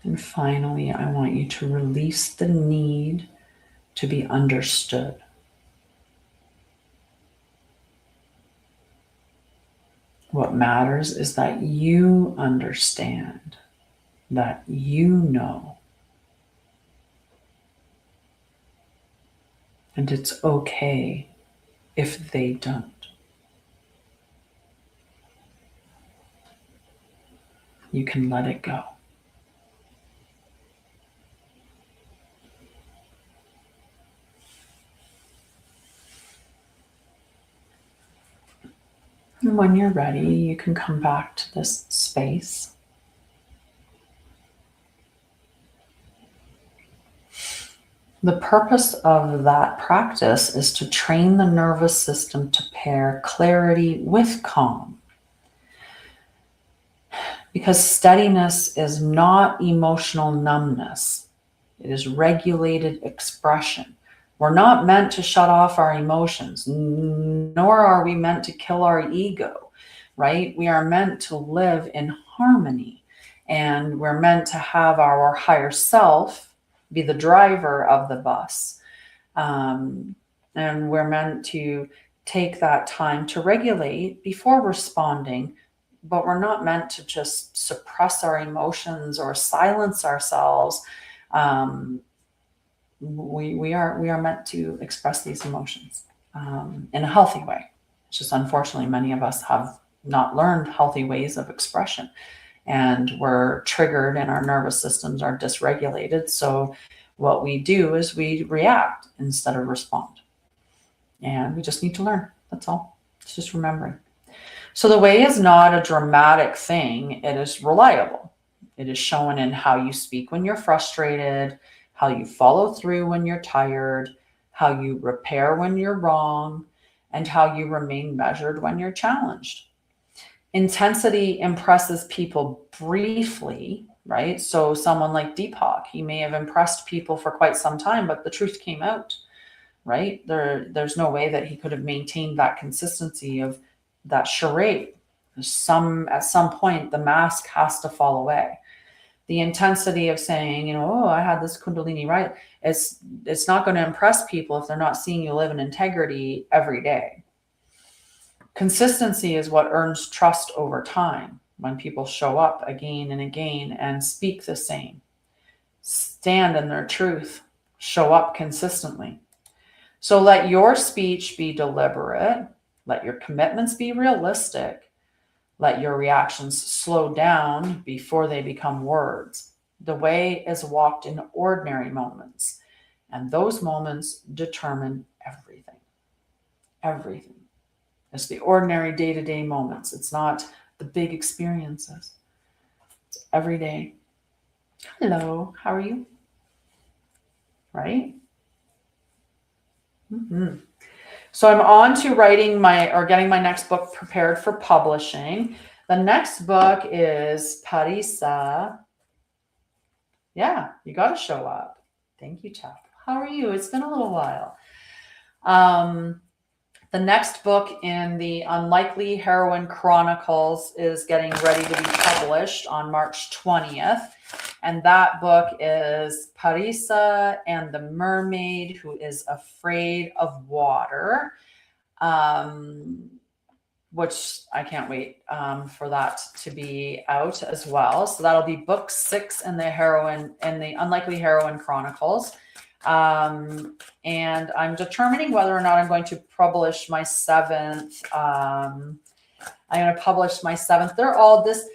And finally, I want you to release the need to be understood. What matters is that you understand, that you know. And it's okay if they don't. You can let it go. And when you're ready, you can come back to this space. The purpose of that practice is to train the nervous system to pair clarity with calm. Because steadiness is not emotional numbness. It is regulated expression. We're not meant to shut off our emotions, nor are we meant to kill our ego, right? We are meant to live in harmony, and we're meant to have our higher self be the driver of the bus. And we're meant to take that time to regulate before responding, but we're not meant to just suppress our emotions or silence ourselves. We are meant to express these emotions in a healthy way. It's just unfortunately many of us have not learned healthy ways of expression, and we're triggered and our nervous systems are dysregulated. So what we do is we react instead of respond. And we just need to learn. That's all. It's just remembering. So the way is not a dramatic thing. It is reliable. It is shown in how you speak when you're frustrated, how you follow through when you're tired, how you repair when you're wrong, and how you remain measured when you're challenged. Intensity impresses people briefly, right? So someone like Deepak, he may have impressed people for quite some time, but the truth came out, right? There's no way that he could have maintained that consistency of that charade. At some point, the mask has to fall away. The intensity of saying, oh, I had this Kundalini right, it's not going to impress people if they're not seeing you live in integrity every day. Consistency is what earns trust over time when people show up again and again and speak the same, stand in their truth, show up consistently. So let your speech be deliberate, let your commitments be realistic, let your reactions slow down before they become words. The way is walked in ordinary moments, and those moments determine everything. Everything. It's the ordinary day-to-day moments. It's not the big experiences. It's every day. Hello, how are you? Right? Mm-hmm. So I'm on to writing getting my next book prepared for publishing. The next book is Parisa. Yeah, you got to show up. Thank you, Chuck. How are you? It's been a little while. The next book in the Unlikely Heroine Chronicles is getting ready to be published on March 20th. And that book is Parisa and the Mermaid Who is Afraid of Water, which I can't wait for that to be out as well. So that'll be book 6 in the Unlikely Heroine Chronicles. And I'm determining whether or not I'm going to publish my 7th. I'm going to publish my 7th. They're all this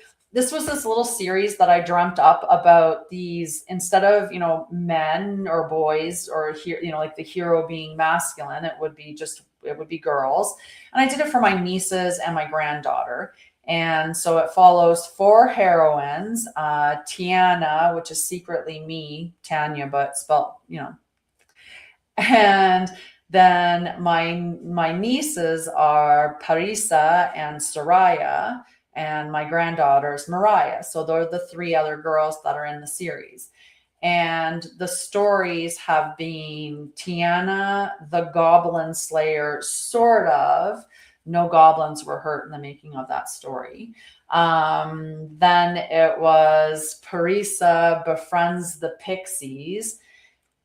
was this little series that I dreamt up about these, instead of, men or boys or like the hero being masculine, it would be girls. And I did it for my nieces and my granddaughter. And so it follows 4 heroines, Tiana, which is secretly me, Tanya, but spelled, and then my nieces are Parisa and Soraya, and my granddaughter's Mariah. So they're the 3 other girls that are in the series. And the stories have been Tiana, the Goblin Slayer, sort of. No goblins were hurt in the making of that story. Then it was Parisa befriends the pixies,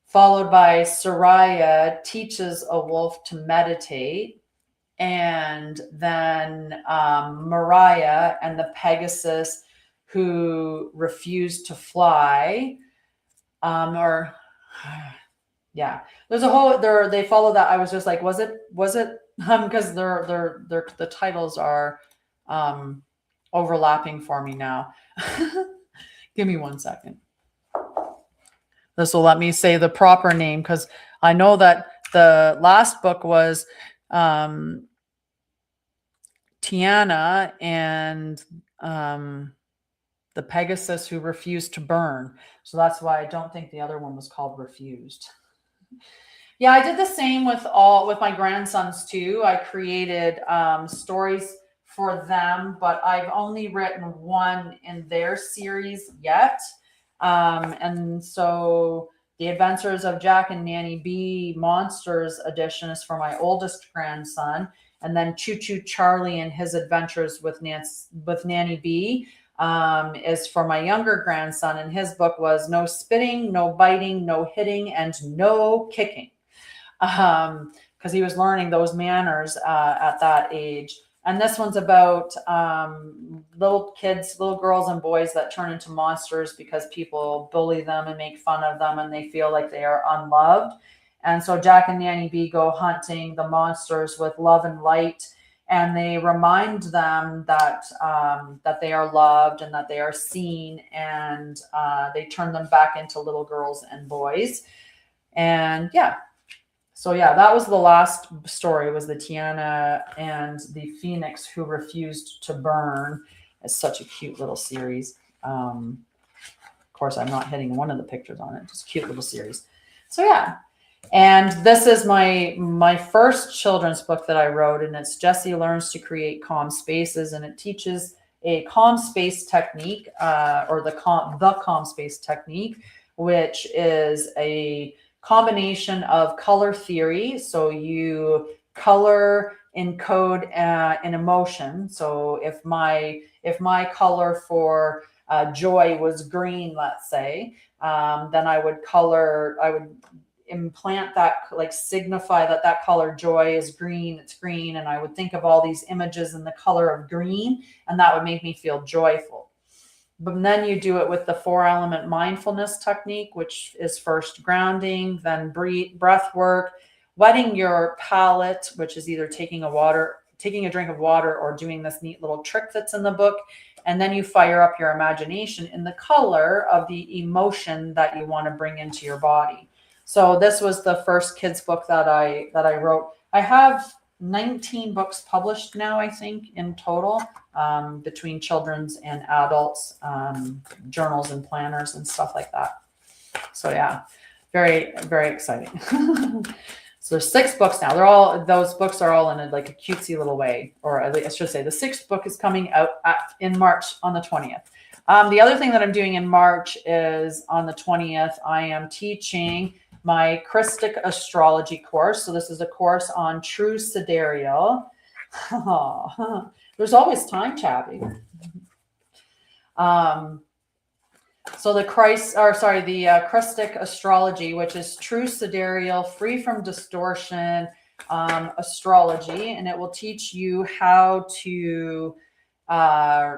followed by Soraya teaches a wolf to meditate. And then Mariah and the Pegasus who refused to fly. There's a whole they follow that. I was just like, was it because the titles are overlapping for me now. Give me 1 second. This will let me say the proper name, because I know that the last book was Tiana and the Pegasus who refused to burn. So that's why I don't think the other one was called Refused. Yeah, I did the same with my grandsons too. I created stories for them, but I've only written 1 in their series yet. And so the Adventures of Jack and Nanny B Monsters edition is for my oldest grandson. And then Choo Choo Charlie and his adventures with Nanny B is for my younger grandson. And his book was No Spitting, No Biting, No Hitting, and No Kicking. Because he was learning those manners at that age. And this one's about little girls and boys that turn into monsters because people bully them and make fun of them and they feel like they are unloved. And so Jack and Nanny B go hunting the monsters with love and light, and they remind them that they are loved and that they are seen, and they turn them back into little girls and boys. And so that was the last story, was the Tiana and the Phoenix who refused to burn. It's such a cute little series. Of course, I'm not hitting one of the pictures on it, just cute little series. So and this is my first children's book that I wrote, and it's Jessie Learns to Create Calm Spaces, and it teaches a calm space technique, or the calm space technique, which is a combination of color theory. So you color encode an emotion. So if my color for joy was green, let's say, then I would implant that, like signify that color joy is green, it's green. And I would think of all these images in the color of green, and that would make me feel joyful. But then you do it with the 4-element mindfulness technique, which is first grounding, then breath work, wetting your palate, which is either taking a drink of water or doing this neat little trick that's in the book. And then you fire up your imagination in the color of the emotion that you want to bring into your body. So this was the first kids book that I wrote. I have 19 books published now, I think, in total, between children's and adults, journals and planners and stuff like that. So very, very exciting. So there's 6 books now. Those books are all in a cutesy little way, or at least I should say the 6th book is coming out in March on the 20th. The other thing that I'm doing in March is on the 20th, I am teaching my Christic astrology course. So this is a course on true sidereal. There's always time, Chappy. So the Christic astrology, which is true sidereal, free from distortion astrology, and it will teach you how to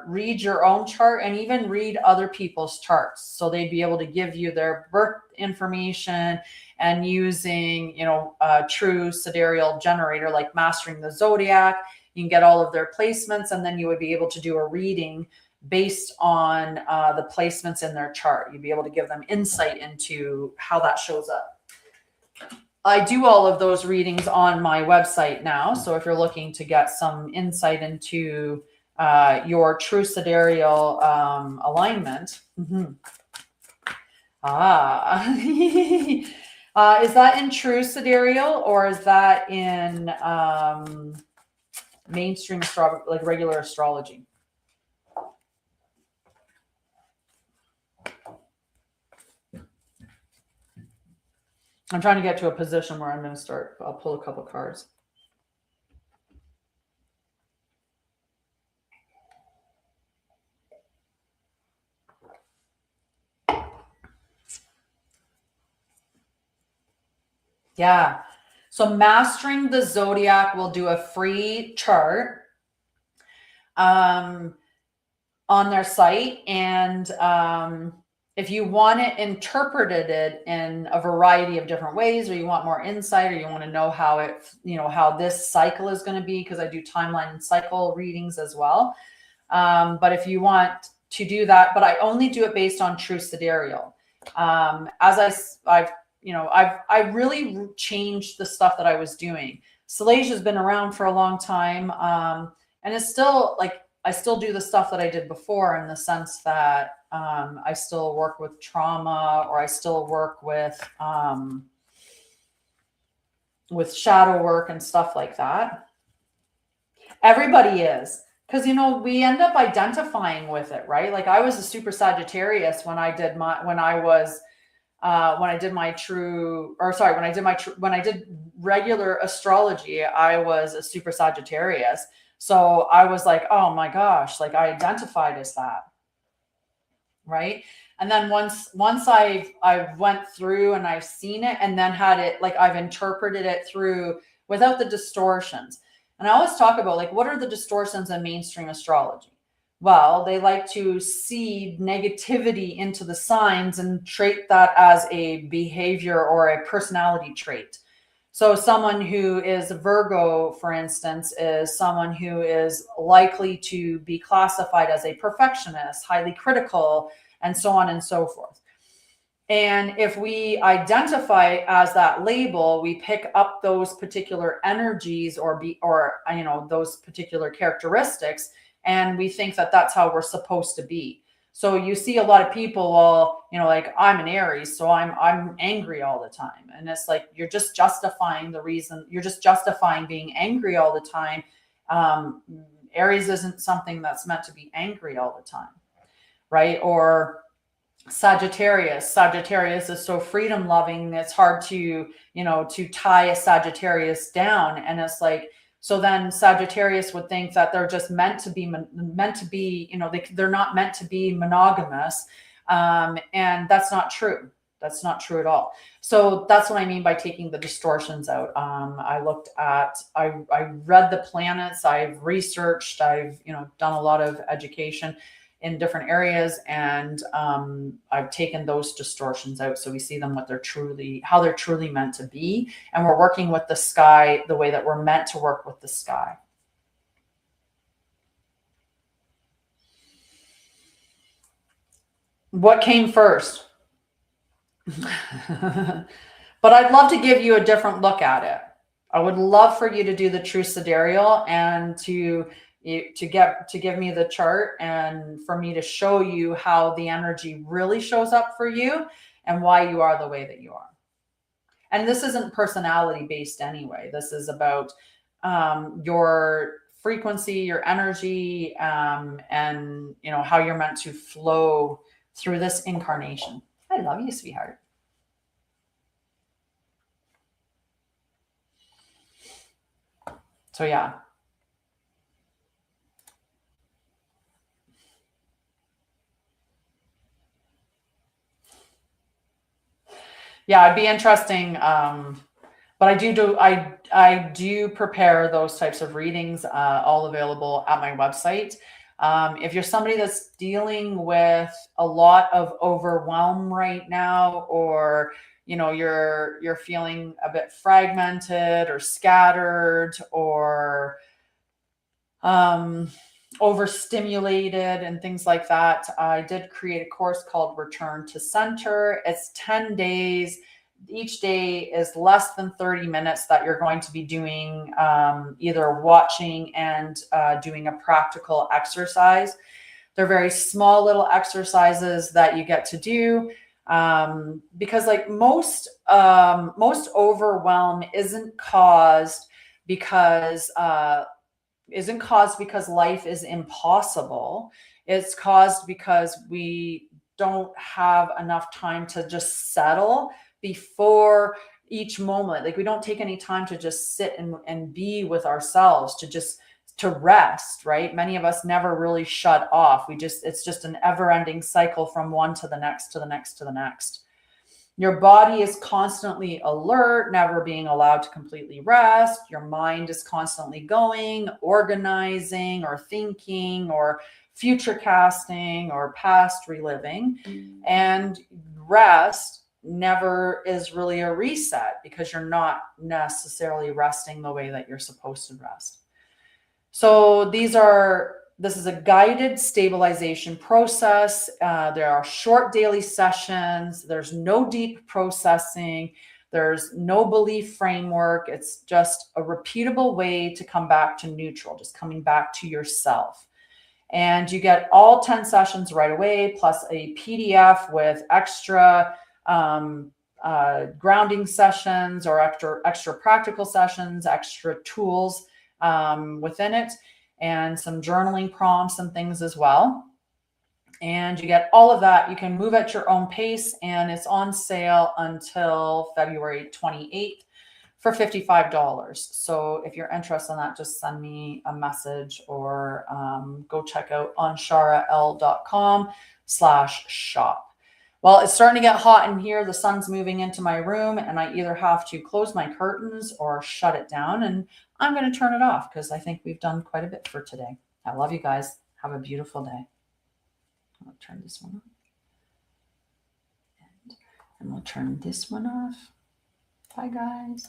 read your own chart and even read other people's charts. So they'd be able to give you their birth information, and using, a true sidereal generator like Mastering the Zodiac, you can get all of their placements, and then you would be able to do a reading based on the placements in their chart. You'd be able to give them insight into how that shows up. I do all of those readings on my website now. So if you're looking to get some insight into your true sidereal alignment. Is that in true sidereal, or is that in mainstream astrology, like regular astrology? I'm trying to get to a position where I'm going to start. I'll pull a couple cards. Yeah. So Mastering the Zodiac will do a free chart on their site. And if you want it interpreted in a variety of different ways, or you want more insight, or you want to know how how this cycle is going to be, because I do timeline and cycle readings as well. But if you want to do that, but I only do it based on true sidereal. As I've really changed the stuff that I was doing. Salacia has been around for a long time, and it's still like, I still do the stuff that I did before, in the sense that I still work with trauma, or I still work with shadow work and stuff like that. Everybody is, because we end up identifying with it, right? Like I was a super Sagittarius when I did regular astrology. I was a super Sagittarius. So I was like, oh my gosh, like I identified as that. Right. And then once I went through and I've seen it, and then had it, like I've interpreted it through without the distortions. And I always talk about, like, what are the distortions in mainstream astrology? Well, they like to seed negativity into the signs and trait that as a behavior or a personality trait. So someone who is Virgo, for instance, is someone who is likely to be classified as a perfectionist, highly critical, and so on and so forth. And if we identify as that label, we pick up those particular energies or those particular characteristics, and we think that that's how we're supposed to be. So you see a lot of people, like I'm an Aries, so I'm angry all the time. And it's like, you're just justifying the reason, you're just justifying being angry all the time. Aries isn't something that's meant to be angry all the time, right? Or Sagittarius is so freedom loving. It's hard to tie a Sagittarius down. And it's like, so then Sagittarius would think that they're just meant to be, they're not meant to be monogamous. And that's not true. That's not true at all. So that's what I mean by taking the distortions out. I read the planets, I've researched, I've, done a lot of education in different areas, and I've taken those distortions out, so we see them how they're truly meant to be, and we're working with the sky the way that we're meant to work with the sky. What came first? But I'd love to give you a different look at it. I would love for you to do the true sidereal, and to give me the chart, and for me to show you how the energy really shows up for you and why you are the way that you are. And this isn't personality based anyway. This is about your frequency, your energy, and how you're meant to flow through this incarnation. I love you, sweetheart. So yeah. Yeah, it'd be interesting. But I do prepare those types of readings, all available at my website. If you're somebody that's dealing with a lot of overwhelm right now, or you're feeling a bit fragmented or scattered, or overstimulated and things like that, I did create a course called Return to Center. It's 10 days. Each day is less than 30 minutes that you're going to be doing, either watching and doing a practical exercise. They're very small little exercises that you get to do, because like most overwhelm because isn't caused because life is impossible. It's caused because we don't have enough time to just settle before each moment. Like we don't take any time to just sit and be with ourselves, to rest, right? Many of us never really shut off. It's just an ever-ending cycle from one to the next, to the next, to the next. Your body is constantly alert, never being allowed to completely rest. Your mind is constantly going, organizing, or thinking, or future casting, or past reliving. And rest never is really a reset, because you're not necessarily resting the way that you're supposed to rest. So this is a guided stabilization process. There are short daily sessions. There's no deep processing. There's no belief framework. It's just a repeatable way to come back to neutral, just coming back to yourself. And you get all 10 sessions right away, plus a PDF with extra grounding sessions, or extra practical sessions, extra tools within it, and some journaling prompts and things as well. And you get all of that. You can move at your own pace, and it's on sale until February 28th for $55. So if you're interested in that, just send me a message, or go check out Anshara'El.com/shop. Well, it's starting to get hot in here. The sun's moving into my room, and I either have to close my curtains or shut it down. And I'm going to turn it off, because I think we've done quite a bit for today. I love you guys. Have a beautiful day. I'll turn this one off. And we'll turn this one off. Bye, guys.